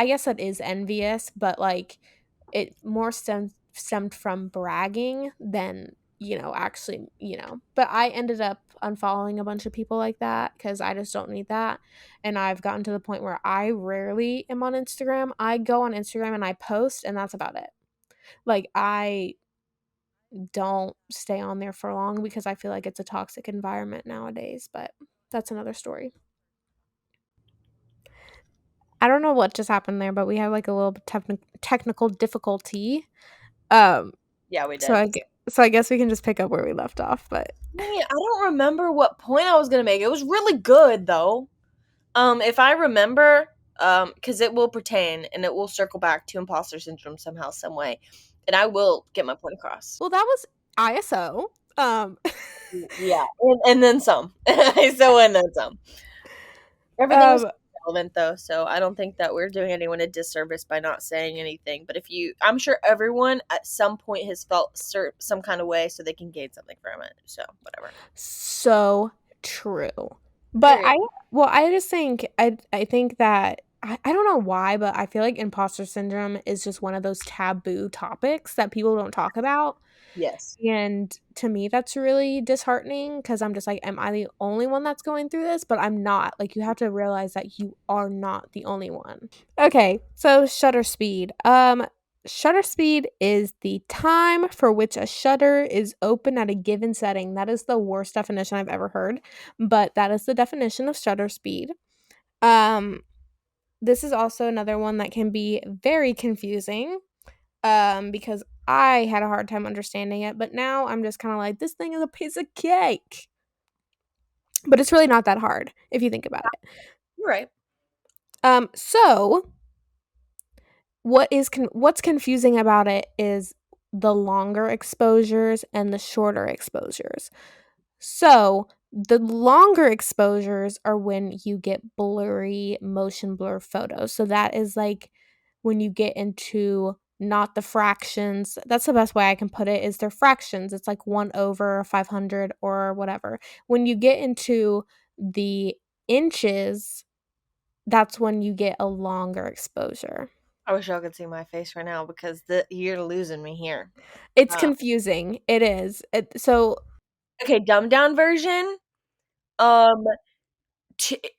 guess that is envious, but like it more stemmed from bragging than, actually, But I ended up unfollowing a bunch of people like that because I just don't need that. And I've gotten to the point where I rarely am on Instagram. I go on Instagram and I post, and that's about it. Like, I don't stay on there for long because I feel like it's a toxic environment nowadays, but that's another story. I don't know what just happened there, but we have like a little technical difficulty. Um, Yeah, we so did. so I guess we can just pick up where we left off. But Dang it, I don't remember what point I was gonna make. It was really good though. If I remember, because it will pertain and it will circle back to imposter syndrome somehow, some way, and I will get my point across. well, that was ISO. Yeah, and then some. So and then some. Everything was um, relevant though, so I don't think that we're doing anyone a disservice by not saying anything. But I'm sure everyone at some point has felt some kind of way, so they can gain something from it. So whatever. so true. But Period. I just think I think that I don't know why, but I feel like imposter syndrome is just one of those taboo topics that people don't talk about. Yes. And to me, that's really disheartening because I'm just like, am I the only one that's going through this? But I'm not. Like, you have to realize that you are not the only one. Okay, so shutter speed. Shutter speed is the time for which a shutter is open at a given setting. That is the worst definition I've ever heard, but that is the definition of shutter speed. Um, this is also another one that can be very confusing because I had a hard time understanding it, but now I'm just kind of like, this thing is a piece of cake. But it's really not that hard if you think about it. You're right. So what's confusing about it is the longer exposures and the shorter exposures. So The longer exposures are when you get blurry motion blur photos. So that is like when you get into not the fractions. That's the best way I can put it is they're fractions. It's like 1 over 500 or whatever. When you get into the inches, that's when you get a longer exposure. I wish y'all could see my face right now because you're losing me here. It's Uh, confusing. It is. So okay, dumbed down version. Um,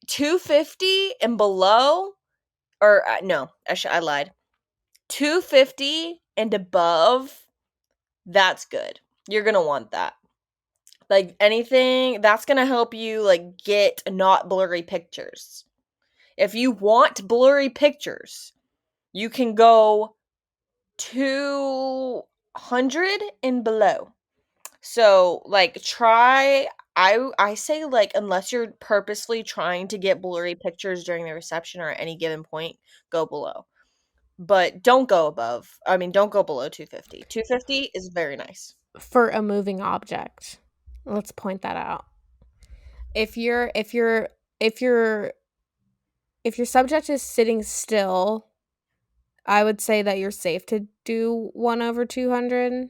250 and below, or no, I lied. 250 and above, that's good. You're gonna want that. Like anything that's gonna help you like get not blurry pictures. If you want blurry pictures, you can go 200 and below. So, like, try. I say like unless you're purposely trying to get blurry pictures during the reception or at any given point, go below. But don't go above. I mean, don't go below 250. 250 is very nice. for a moving object, let's point that out. If you're if your subject is sitting still, I would say that you're safe to do 1 over 200,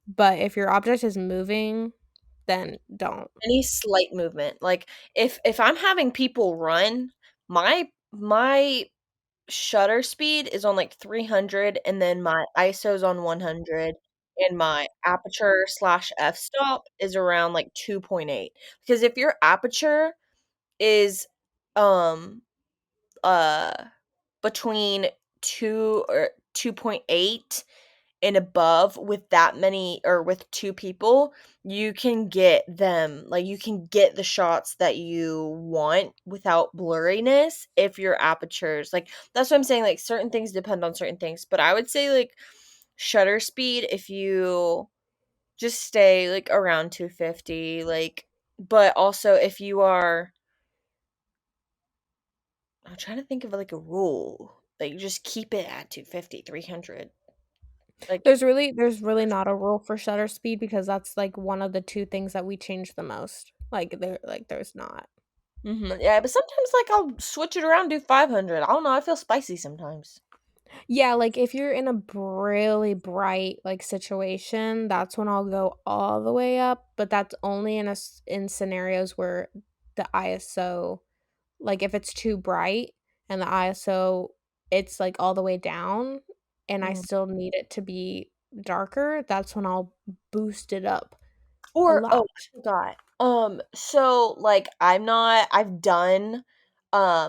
but if your object is moving, then don't. Any slight movement, like if I'm having people run, my shutter speed is on like 300 and then my ISO's on 100 and my aperture slash f-stop is around like 2.8 because if your aperture is um uh between 2 or 2.8 and above with that many or with two people, you can get them like you can get the shots that you want without blurriness if your apertures like that's what I'm saying. Like certain things depend on certain things, but I would say like shutter speed if you just stay like around 250, like but also if you are I'm trying to think of like a rule. Like just keep it at 250, 300. Like There's really not a rule for shutter speed because that's, like, one of the 2 things that we change the most. There's not. yeah, but sometimes like I'll switch it around, do 500. I don't know, I feel spicy sometimes. Yeah, like, if you're in a really bright, like, situation, that's when I'll go all the way up, but that's only in scenarios where the ISO, like, if it's too bright and the ISO, it's, like, all the way down and I Mhm. still need it to be darker, that's when I'll boost it up a Or lot. oh, I forgot. So like I've done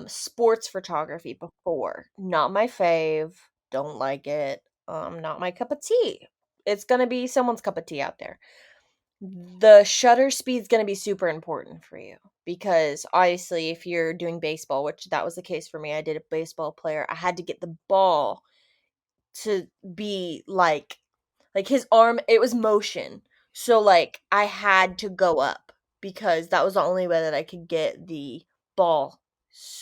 sports photography before. Not my fave. Don't like it. Not my cup of tea. It's gonna be someone's cup of tea out there. The shutter speed's gonna be super important for you because obviously if you're doing baseball, which that was the case for me, I did a baseball player, I had to get the ball to be like his arm it was motion. So like I had to go up because that was the only way that I could get the ball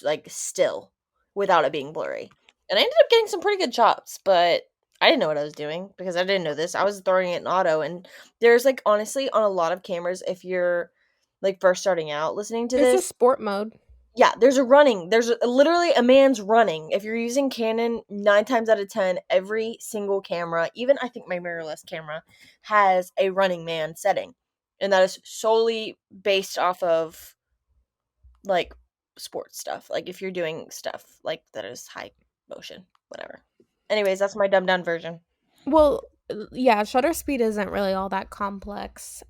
like still without it being blurry. And I ended up getting some pretty good shots, but I didn't know what I was doing because I didn't know this. I was throwing it in auto and there's like honestly on a lot of cameras if you're like first starting out listening to There's a this, sport mode. yeah, literally a man's running. If you're using Canon, 9 times out of 10, every single camera, even I think my mirrorless camera, has a running man setting. And that is solely based off of like sports stuff. Like if you're doing stuff like that is high motion, whatever. Anyways, that's my dumbed down version. Well, yeah, shutter speed isn't really all that complex.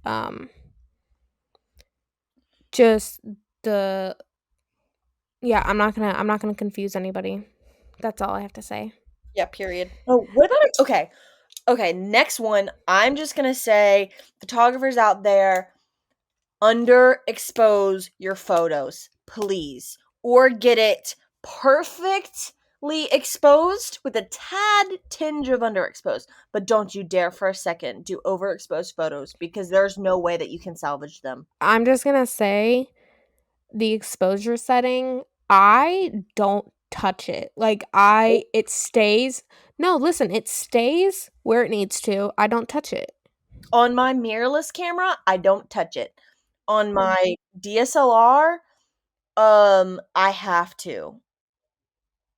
Just the yeah, I'm not gonna confuse anybody. That's all I have to say. Yeah, period. Oh, what about okay. Okay, next one. I'm just gonna say photographers out there underexpose your photos, please. Or get it perfectly exposed with a tad tinge of underexposed. But don't you dare for a second do overexposed photos because there's no way that you can salvage them. I'm just gonna say the exposure setting, I don't touch it. Like Oh, it stays. No, listen, it stays where it needs to. I don't touch it. on my mirrorless camera, I don't touch it. on my DSLR, I have to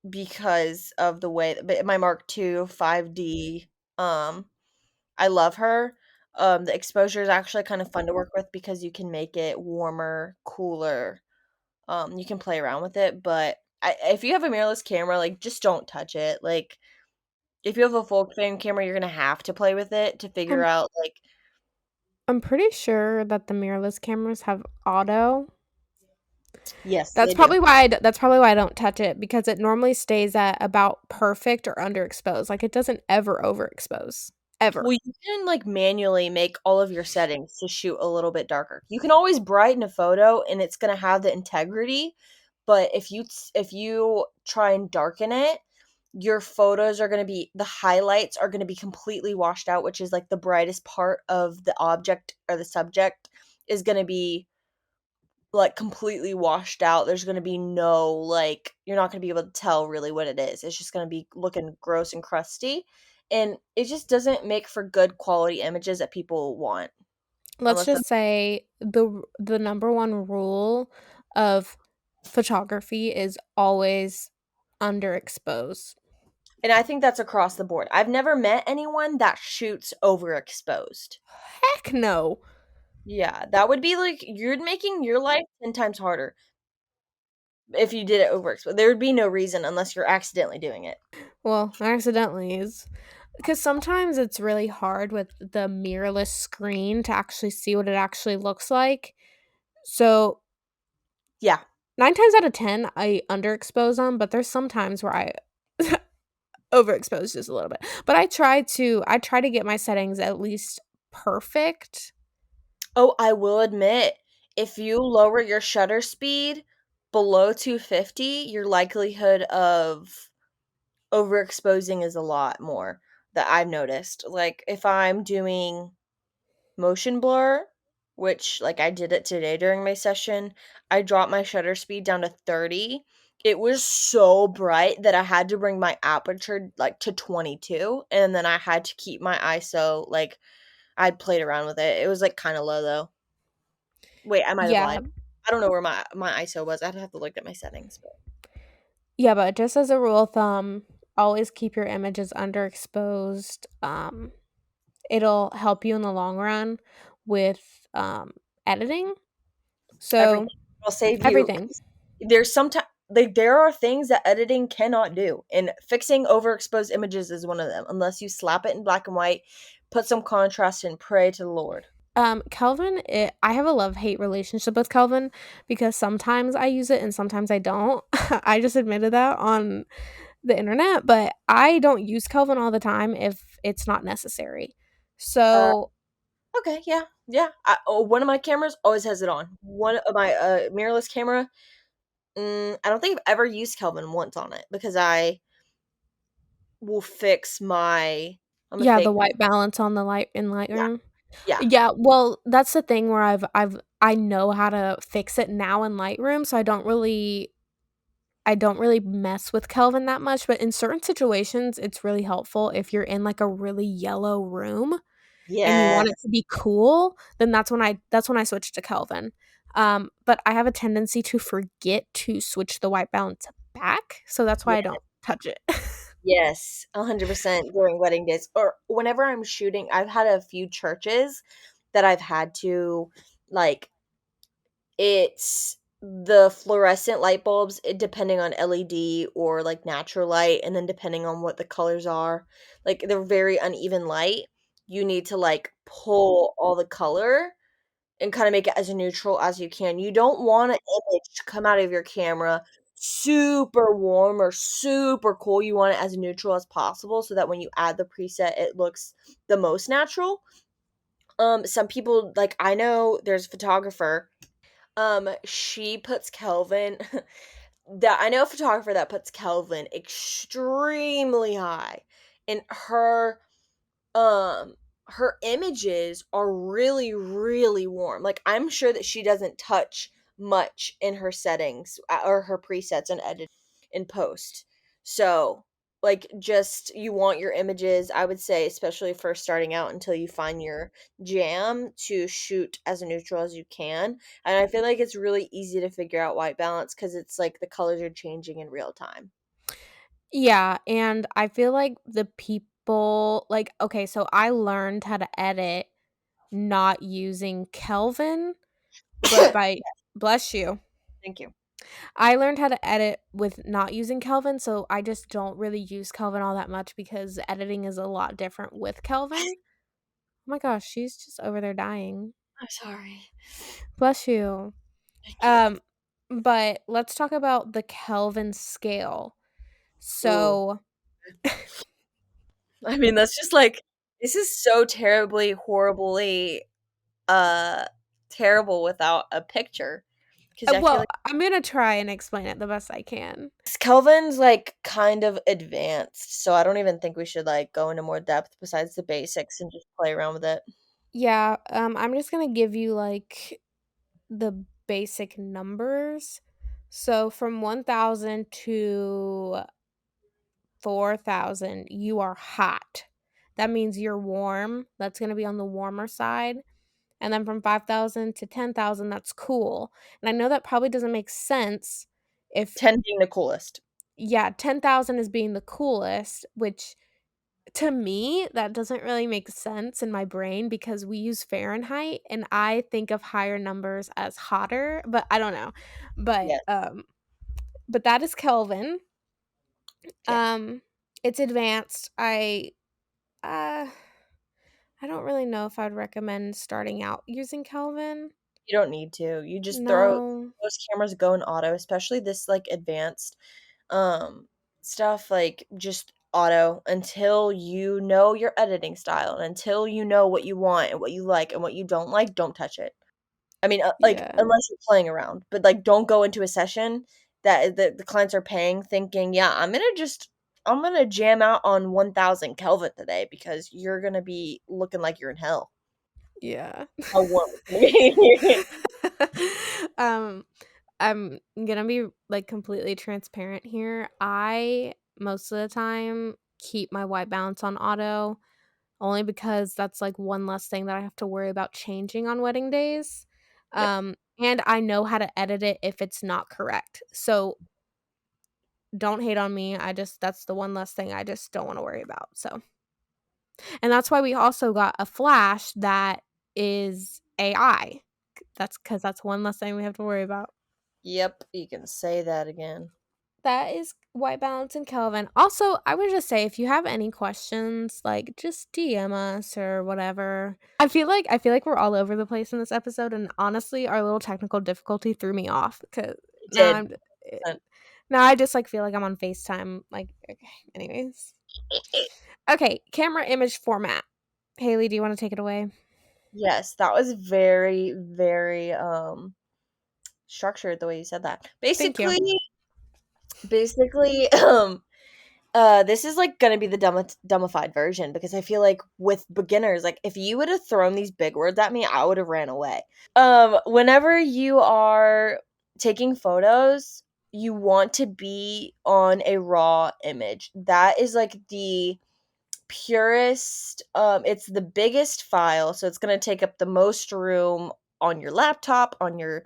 because of the way but my Mark II 5D, um, I love her. The exposure is actually kind of fun to work with because you can make it warmer, cooler. You can play around with it, but if you have a mirrorless camera, like just don't touch it. Like if you have a full frame camera, you're gonna have to play with it to figure I'm out like I'm pretty sure that the mirrorless cameras have auto. yes, they do. That's probably why I don't touch it because it normally stays at about perfect or underexposed. Like it doesn't ever overexpose. Ever. Well, you can like manually make all of your settings to shoot a little bit darker. You can always brighten a photo and it's going to have the integrity, but if you try and darken it, your photos are going to be the highlights are going to be completely washed out, which is like the brightest part of the object or the subject is going to be like completely washed out. There's going to be no like you're not going to be able to tell really what it is. It's just going to be looking gross and crusty, and it just doesn't make for good quality images that people want Let's unless the just say the number one rule of photography is always underexposed. and I think that's across the board. I've never met anyone that shoots overexposed. Heck no. Yeah, that would be like you're making your life 10 times harder if you did it overexposed. There would be no reason unless you're accidentally doing it. Well, accidentally is because sometimes it's really hard with the mirrorless screen to actually see what it actually looks like. So Yeah. 9 times out of 10, I underexpose them, but there's some times where I overexpose just a little bit. But I try to get my settings at least perfect. Oh, I will admit, if you lower your shutter speed below 250, your likelihood of overexposing is a lot more that I've noticed. Like if I'm doing motion blur, which like I did it today during my session, I dropped my shutter speed down to 30. It was so bright that I had to bring my aperture like to 22 and then I had to keep my ISO like I'd played around with it. It was like kind of low though. Wait, I might have Yeah. lied. I don't know where my ISO was. I'd have to look at my settings, but Yeah, but just as a rule of thumb, always keep your images underexposed. It'll help you in the long run with editing. So, everything will save you. everything. There's sometimes like there are things that editing cannot do, and fixing overexposed images is one of them. Unless you slap it in black and white, put some contrast, and pray to the Lord. Kelvin, I have a love-hate relationship with Kelvin because sometimes I use it and sometimes I don't. I just admitted that on the internet, but I don't use Kelvin all the time if it's not necessary. Uh, So, okay, yeah, yeah. One of my cameras always has it on. One of my mirrorless camera. I don't think I've ever used Kelvin once on it because I will fix my. I'm a yeah, the fake. white balance on the light in Yeah, Lightroom. yeah. Yeah, well, that's the thing where I know how to fix it now in Lightroom, so I don't really mess with Kelvin that much, but in certain situations, it's really helpful if you're in, like, a really yellow room and you Yeah, want it to be cool, then that's when I switch to Kelvin. But I have a tendency to forget to switch the white balance back, so that's why I yeah. don't touch it. Yes, 100% during wedding days or whenever I'm shooting. I've had a few churches that I've had to like it's the fluorescent light bulbs, depending on LED or like natural light, and then depending on what the colors are, like they're very uneven light. You need to like pull all the color and kind of make it as neutral as you can. You don't want an image to come out of your camera super warm or super cool. You want it as neutral as possible so that when you add the preset, it looks the most natural. Some people like I know there's a photographer. She puts Kelvin that I know a photographer that puts Kelvin extremely high, and um, her images are really, really warm. Like, I'm sure that she doesn't touch much in her settings or her presets and edit in post. So, like just you want your images, I would say, especially for starting out until you find your jam, to shoot as neutral as you can. And I feel like it's really easy to figure out white balance because it's like the colors are changing in real time. Yeah, and I feel like the people like, okay, so I learned how to edit not using Kelvin, but by bless you. Thank you. I learned how to edit with not using Kelvin, so I just don't really use Kelvin all that much because editing is a lot different with Kelvin. Oh my gosh, she's just over there dying. I'm sorry. Bless you. Thank you. Um, but let's talk about the Kelvin scale. Ooh. So, I mean, that's just like this is so terribly, horribly, uh, terrible without a picture. Because I feel well, like I'm gonna try and explain it the best I can. Kelvin's like kind of advanced, so I don't even think we should like go into more depth besides the basics and just play around with it. Yeah, I'm just gonna give you like the basic numbers. So from 1,000 to 4,000, you are hot. That means you're warm. That's gonna be on the warmer side. And then from 5,000 to 10,000, that's cool. And I know that probably doesn't make sense if, 10 being the coolest. yeah, 10,000 is being the coolest, which to me, that doesn't really make sense in my brain because we use Fahrenheit and I think of higher numbers as hotter, but I don't know. But Yes. but that is Kelvin. Okay. Um it's advanced. Uh I don't really know if I'd recommend starting out using Kelvin. You don't need to. You just throw No. most cameras go in auto, especially this like advanced um stuff, like just auto until you know your editing style and until you know what you want and what you like and what you don't like, don't touch it. I mean, like Yeah. unless you're playing around, but like don't go into a session that the clients are paying thinking, "Yeah, I'm gonna jam out on 1000 Kelvin today," because you're gonna be looking like you're in hell. Yeah. How warm it's gonna be. um I'm gonna be like completely transparent here. I most of the time keep my white balance on auto only because that's like one less thing that I have to worry about changing on wedding days. Yep. And I know how to edit it if it's not correct. So don't hate on me. I just that's the one less thing I just don't want to worry about. So and that's why we also got a flash that is AI. That's because that's one less thing we have to worry about. Yep, you can say that again. That is white balance and Kelvin. Also, I would just say if you have any questions, like just DM us or whatever. I feel like we're all over the place in this episode, and honestly, our little technical difficulty threw me off because It now did. I'm now I just like feel like I'm on FaceTime. Like, okay, anyways. Okay, camera image format. Haley, do you want to take it away? Yes, that was very, very structured the way you said that. Thank you. Basically, this is like gonna be the dumbified version because I feel like with beginners, like if you would have thrown these big words at me, I would have ran away. Whenever you are taking photos, you want to be on a raw image. That is like the purest, it's the biggest file, so it's going to take up the most room on your laptop, on your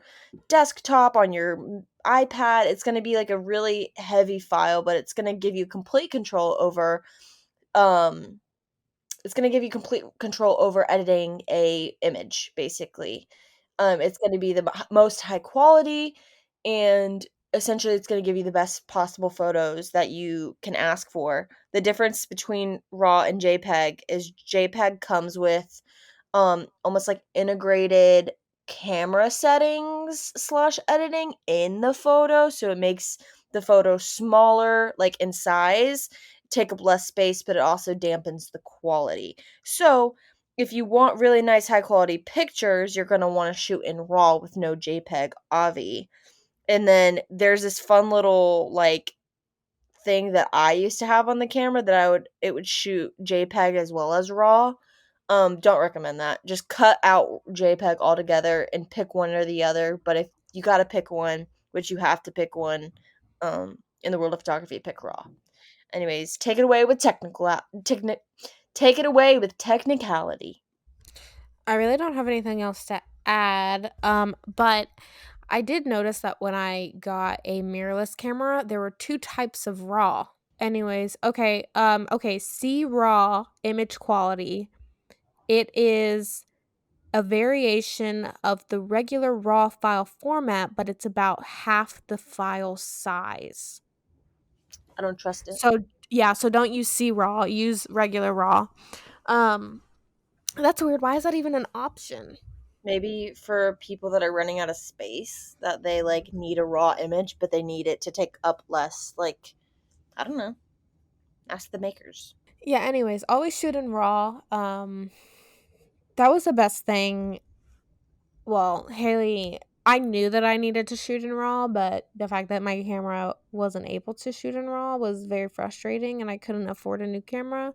desktop, on your iPad. It's going to be like a really heavy file, but it's going to give you complete control over um it's going to give you complete control over editing a image basically. It's going to be the most high quality, and essentially it's going to give you the best possible photos that you can ask for. The difference between raw and JPEG is JPEG comes with almost like integrated camera settings slash editing in the photo, so it makes the photo smaller like in size, take up less space, but it also dampens the quality. So if you want really nice high quality pictures, you're going to want to shoot in raw with no JPEG avi. And then there's this fun little like thing that I used to have on the camera that it would shoot JPEG as well as RAW. Don't recommend that. Just cut out JPEG altogether and pick one or the other. But if you got to pick one, which you have to pick one, in the world of photography, pick RAW. Anyways, take it away with take it away with technicality. I really don't have anything else to add. But I did notice that when I got a mirrorless camera, there were two types of raw. Anyways, okay, see raw image quality. It is a variation of the regular raw file format, but it's about half the file size. I don't trust it. So yeah, so don't use C raw, use regular raw. Um that's weird. Why is that even an option? Maybe for people that are running out of space, that they like need a raw image, but they need it to take up less. Like, I don't know. Ask the makers. Yeah, anyways, always shoot in raw. That was the best thing. Well, Haley, I knew that I needed to shoot in RAW, but the fact that my camera wasn't able to shoot in RAW was very frustrating and I couldn't afford a new camera.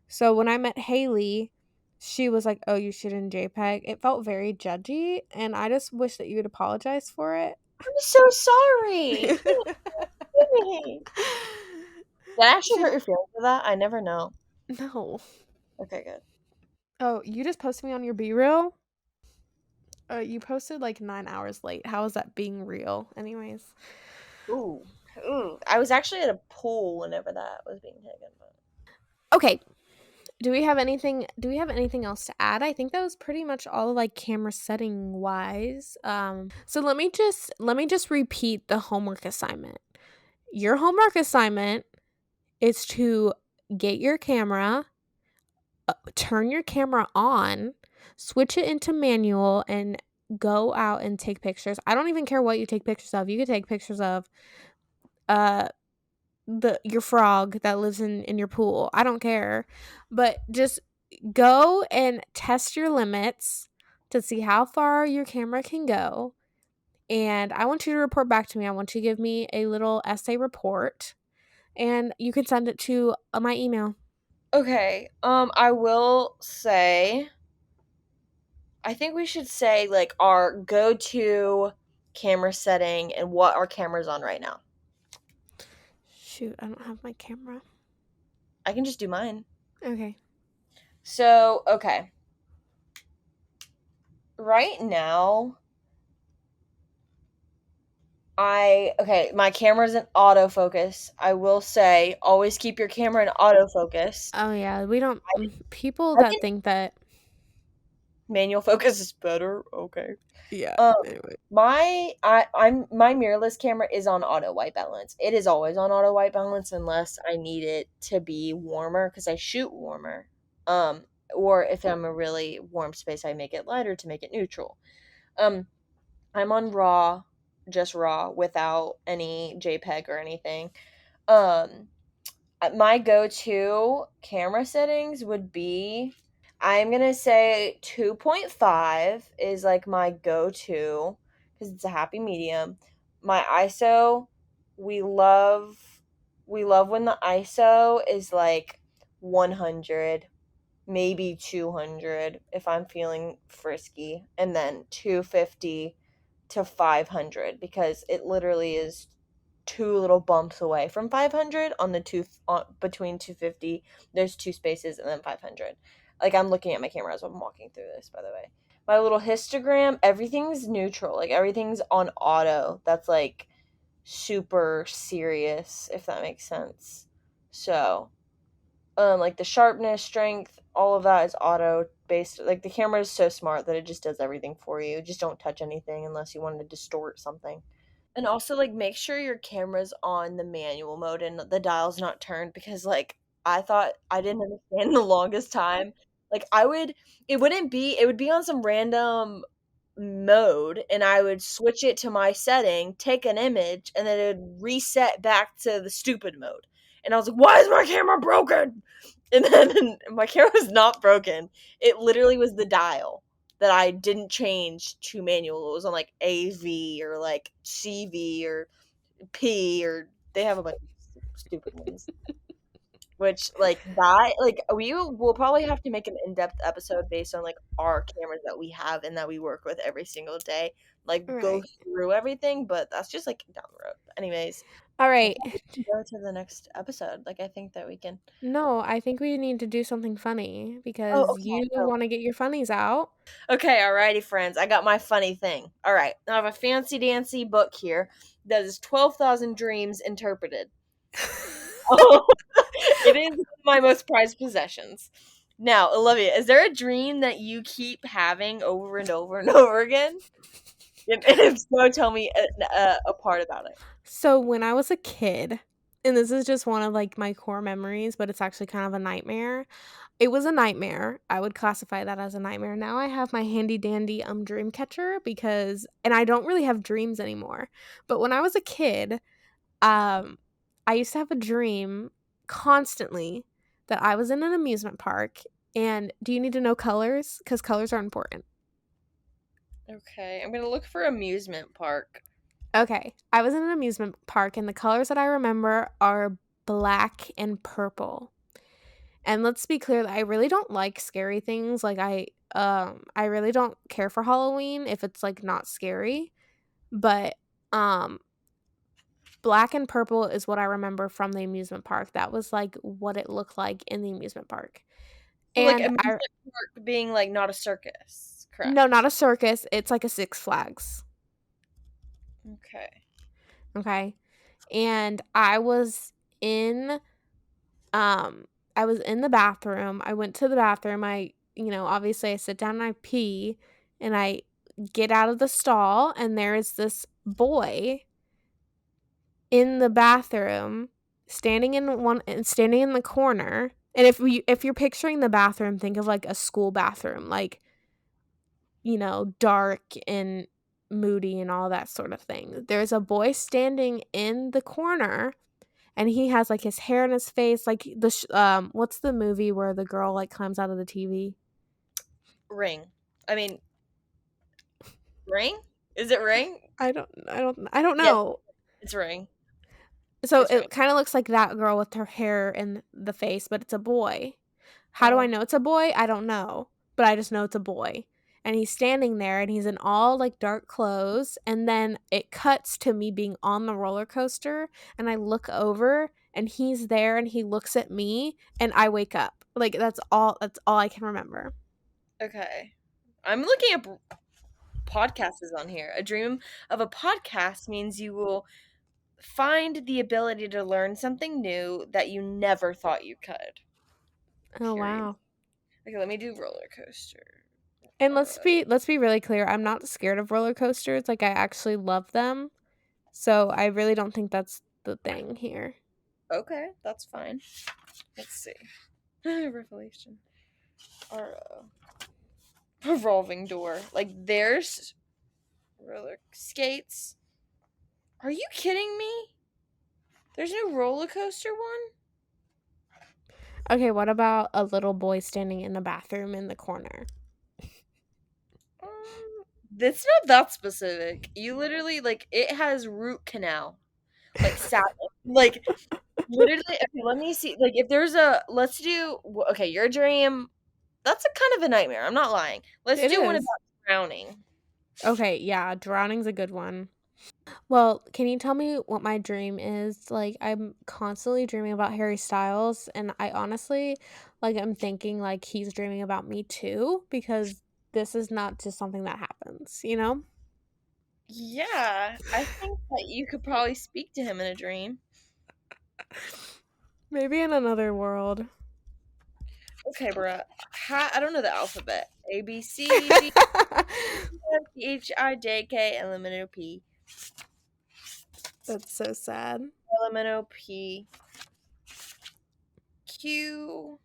So when I met Haley, she was like, "Oh, you shoot in JPEG." It felt very judgy, and I just wish that you would apologize for it. I'm so sorry. Dang. Did I actually hurt She your feelings with that? I never know. no. Okay, good. Oh, you just posted me on your B reel? You posted like 9 hours late. How is that being real? Anyways. Ooh. Ooh. I was actually at a pool whenever that was being taken. But... Okay, do we have anything else to add? I think that was pretty much all like camera setting wise. So let me just repeat the homework assignment. Your homework assignment is to get your camera, turn your camera on, switch it into manual, and go out and take pictures. I don't even care what you take pictures of. You could take pictures of uh your frog that lives in your pool. I don't care. But just go and test your limits to see how far your camera can go. And I want you to report back to me. I want you to give me a little essay report and you can send it to my email. Okay. I will say I think we should say like our go-to camera setting and what our camera's on right now. Shoot, I don't have my camera. I can just do mine. Okay. So, okay. Right now, my camera's in autofocus. I will say, always keep your camera in autofocus. Oh yeah, we don't I, people I that think think that manual focus is better. Okay. yeah, Um, anyway. my mirrorless camera is on auto white balance. It is always on auto white balance unless I need it to be warmer because I shoot warmer. Um, or if I'm a really warm space, I make it lighter to make it neutral. Um, I'm on raw, just raw without any JPEG or anything. Um, my go-to camera settings would be I'm gonna say 2.5 is like my go-to because it's a happy medium. My ISO, we love we love when the ISO is like 100, maybe 200 if I'm feeling frisky, and then 250 to 500 because it literally is two little bumps away from 500 on the two between 250. There's two spaces and then 500. Like I'm looking at my camera as I'm walking through this, by the way. My little histogram, everything's neutral. Like everything's on auto. That's like super serious, if that makes sense. So, like the sharpness, strength, all of that is auto based. Like the camera is so smart that it just does everything for you. Just don't touch anything unless you want to distort something. And also, like, make sure your camera's on the manual mode and the dial's not turned because, like, I thought I didn't understand the longest time. Like, it would be on some random mode and I would switch it to my setting, take an image, and then it would reset back to the stupid mode. And I was like, why is my camera broken? And then my camera was not broken. It literally was the dial that I didn't change to manual. It was on like AV or like CV or P or they have a bunch of stupid ones. Which like that like we will probably have to make an in-depth episode based on like our cameras that we have and that we work with every single day. Like go Right. through everything, but that's just like down the road. But anyways, All I right. think we can go to the next episode. Like, I think that we can. No, I think we need to do something funny Oh, because okay. you Oh, want to get your funnies out. okay. Alrighty, friends. I got my funny thing. All right. I have a fancy dancy book here that is 12,000 Dreams Interpreted. Oh, it is one of my most prized possessions. Now, Olivia, is there a dream that you keep having over and over and over again? And if so, tell me a part about it. So when I was a kid, and this is just one of like my core memories, but it's actually kind of a nightmare. It was a nightmare. I would classify that as a nightmare. Now I have my handy dandy dream catcher because and I don't really have dreams anymore. But when I was a kid, um I used to have a dream constantly that I was in an amusement park. And do you need to know colors? Cuz colors are important. Okay, I'm gonna look for amusement park. Okay. I was in an amusement park and the colors that I remember are black and purple. And let's be clear that I really don't like scary things. Like I really don't care for Halloween if it's like not scary. But um black and purple is what I remember from the amusement park. That was like what it looked like in the amusement park. So, like, And amusement I park being like not a circus, no, not correct? a circus. It's like a Six Flags. Okay. Okay. And in um I was in the bathroom. I went to the bathroom. Obviously I sit down and I pee and I get out of the stall and there is this boy in the bathroom standing in the corner. And if you're picturing the bathroom, think of like a school bathroom, like, dark and moody and all that sort of thing. There's a boy standing in the corner and he has like his hair in his face like what's the movie where the girl like climbs out of the TV? Ring. I mean, ring? Is it ring? I don't Yes, know. it's ring. So It's ring. it kind of looks like that girl with her hair in the face, but it's a boy. How do I Oh, know it's a boy? I don't know, but I just know it's a boy. And he's standing there and he's in all like dark clothes. And then it cuts to me being on the roller coaster. And I look over and he's there and he looks at me and I wake up. Like that's all I can remember. okay. I'm looking at podcasts on here. A dream of a podcast means you will find the ability to learn something new that you never thought you could. Oh Curious. wow. Okay, let me do roller coaster. And let's Uh, be let's be really clear. I'm not scared of roller coasters. Like I actually love them. So I really don't think that's the thing here. okay, that's fine. Let's see. Revelation. Or revolving door. Like there's roller skates. Are you kidding me? There's no roller coaster one? Okay, what about a little boy standing in the bathroom in the corner? That's not that specific. You literally like it has root canal. Like sadness. Like literally okay, let me see. Like if there's a let's do okay, your dream that's a kind of a nightmare. I'm not lying. Let's It do one about is. drowning. Okay, yeah, drowning's a good one. Well, can you tell me what my dream is? Like, I'm constantly dreaming about Harry Styles, and I honestly, like, I'm thinking like he's dreaming about me too, because this is not just something that happens, you know? Yeah, I think that you could probably speak to him in a dream. Maybe in another world. Okay, bruh. I don't know the alphabet. A B C D F G H I J K L M N O P That's so sad. L M N O P Q.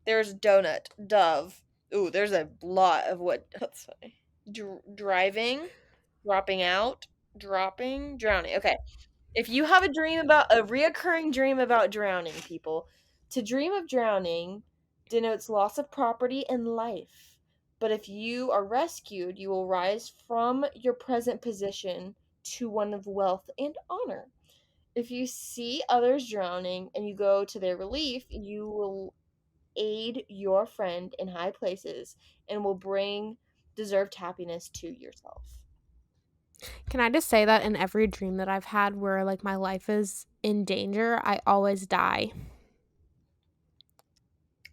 There's donut, dove. Ooh, there's a lot of what. Let's say driving, dropping out, dropping, drowning. Okay, if you have a reoccurring dream about drowning, people, to dream of drowning denotes loss of property and life. But if you are rescued, you will rise from your present position to one of wealth and honor. If you see others drowning and you go to their relief, you will aid your friend in high places and will bring deserved happiness to yourself. Can I just say that in every dream that I've had where like my life is in danger, I always die.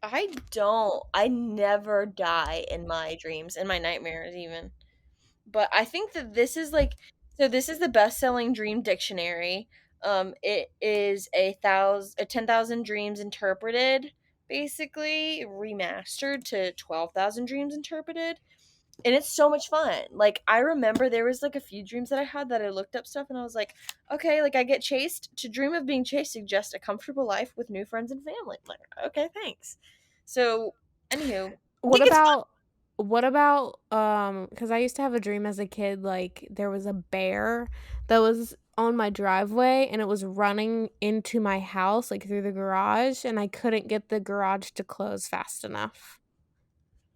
I don't. I never die in my dreams, in my nightmares even. But I think that this is like, so this is the best-selling dream dictionary. It is a 10,000 dreams interpreted, basically remastered to 12,000 dreams interpreted, and it's so much fun. Like, I remember there was like a few dreams that I had that I looked up stuff and I was like, okay, like I get chased. To dream of being chased suggests a comfortable life with new friends and family. I'm like, okay, thanks. So, anywho, I What think it's about cuz I used to have a dream as a kid like there was a bear that was on my driveway and it was running into my house like through the garage and I couldn't get the garage to close fast enough.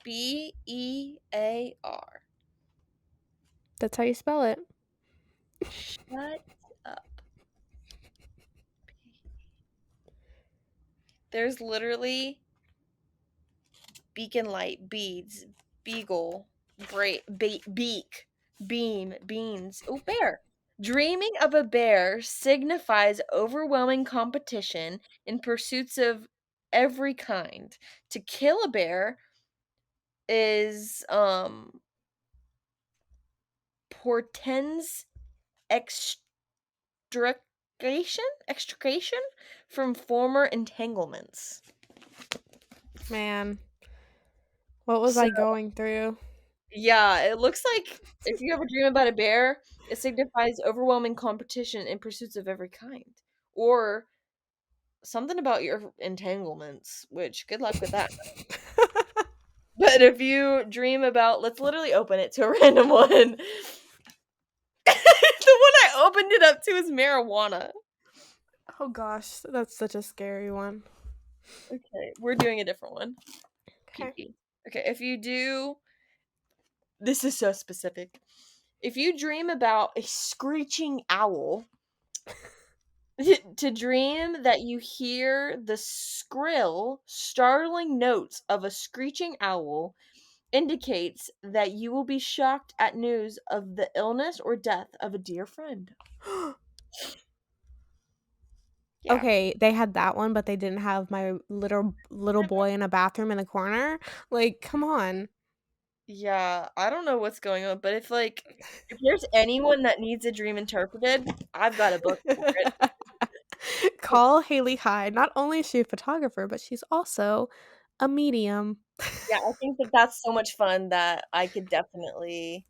Bear. That's how you spell it. Shut up. There's literally beacon light, beads, beagle, beak, beam, beans. Oh, bear. Dreaming of a bear signifies overwhelming competition in pursuits of every kind. To kill a bear is portends extrication from former entanglements. Man, what was So I going through? yeah, it looks like if you ever dream about a bear, it signifies overwhelming competition in pursuits of every kind. Or something about your entanglements, which good luck with that. But if you dream about, let's literally open it to a random one. The one I opened it up to is marijuana. Oh gosh, that's such a scary one. Okay, we're doing a different one. Okay. PP. Okay, if you do, this is so specific. If you dream about a screeching owl, to dream that you hear the shrill, startling notes of a screeching owl indicates that you will be shocked at news of the illness or death of a dear friend. Yeah. Okay, they had that one, but they didn't have my little boy in a bathroom in the corner. Like, come on. Yeah, I don't know what's going on, but if there's anyone that needs a dream interpreted, I've got a book for it. Call Hailey Hyde. Not only is she a photographer, but she's also a medium. Yeah, I think that that's so much fun that I could definitely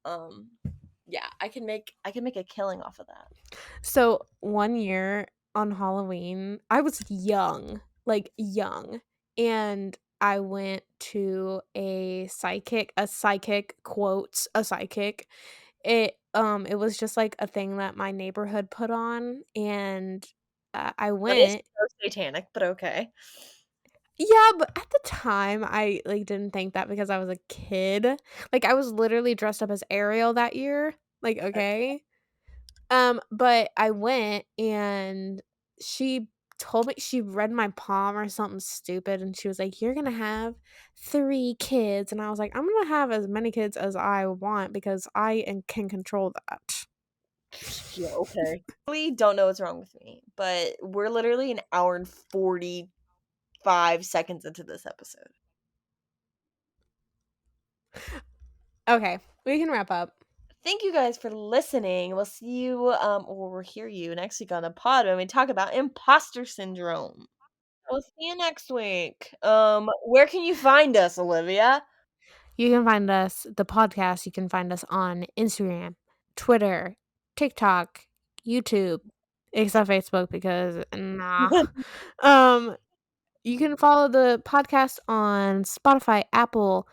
um yeah, I can make a killing off of that. So, one year on Halloween, I was young, like young, and I went to a psychic quotes, a psychic. It was just like a thing that my neighborhood put on and I That is went. so satanic, but okay. Yeah, but at the time, I, like, didn't think that because I was a kid. Like, I was literally dressed up as Ariel that year. Like, okay? But I went and she told me she read my palm or something stupid, and she was like, "You're gonna have 3 kids." And I was like, "I'm gonna have as many kids as I want because can control that." Yeah, okay. Really don't know what's wrong with me, but we're literally an hour and 45 seconds into this episode. Okay, we can wrap up. Thank you guys for listening. We'll see you, or we'll hear you next week on the pod when we talk about imposter syndrome. We'll see you next week. Where can you find us, Olivia? You can find us the podcast, you can find us on Instagram, Twitter, TikTok, YouTube, except Facebook because nah. Um, you can follow the podcast on Spotify, Apple,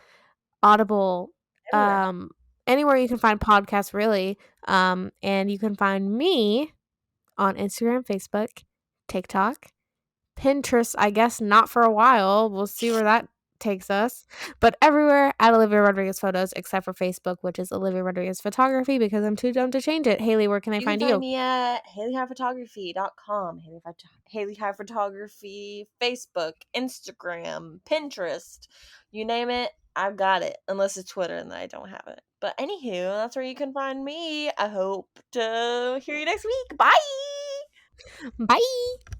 Audible, Everywhere. anywhere you can find podcasts really. And you can find me on Instagram, Facebook, TikTok, Pinterest, I guess not for a while. We'll see where that takes us. But everywhere at Olivia Rodriguez Photos, except for Facebook, which is Olivia Rodriguez Photography, because I'm too dumb to change it. Haley, where can I You can find find you? me at HaileyHighPhotography.com. Haley High Photography, Facebook, Instagram, Pinterest, you name it. I've got it. Unless it's Twitter and I don't have it. But anywho, that's where you can find me. I hope to hear you next week. Bye! Bye.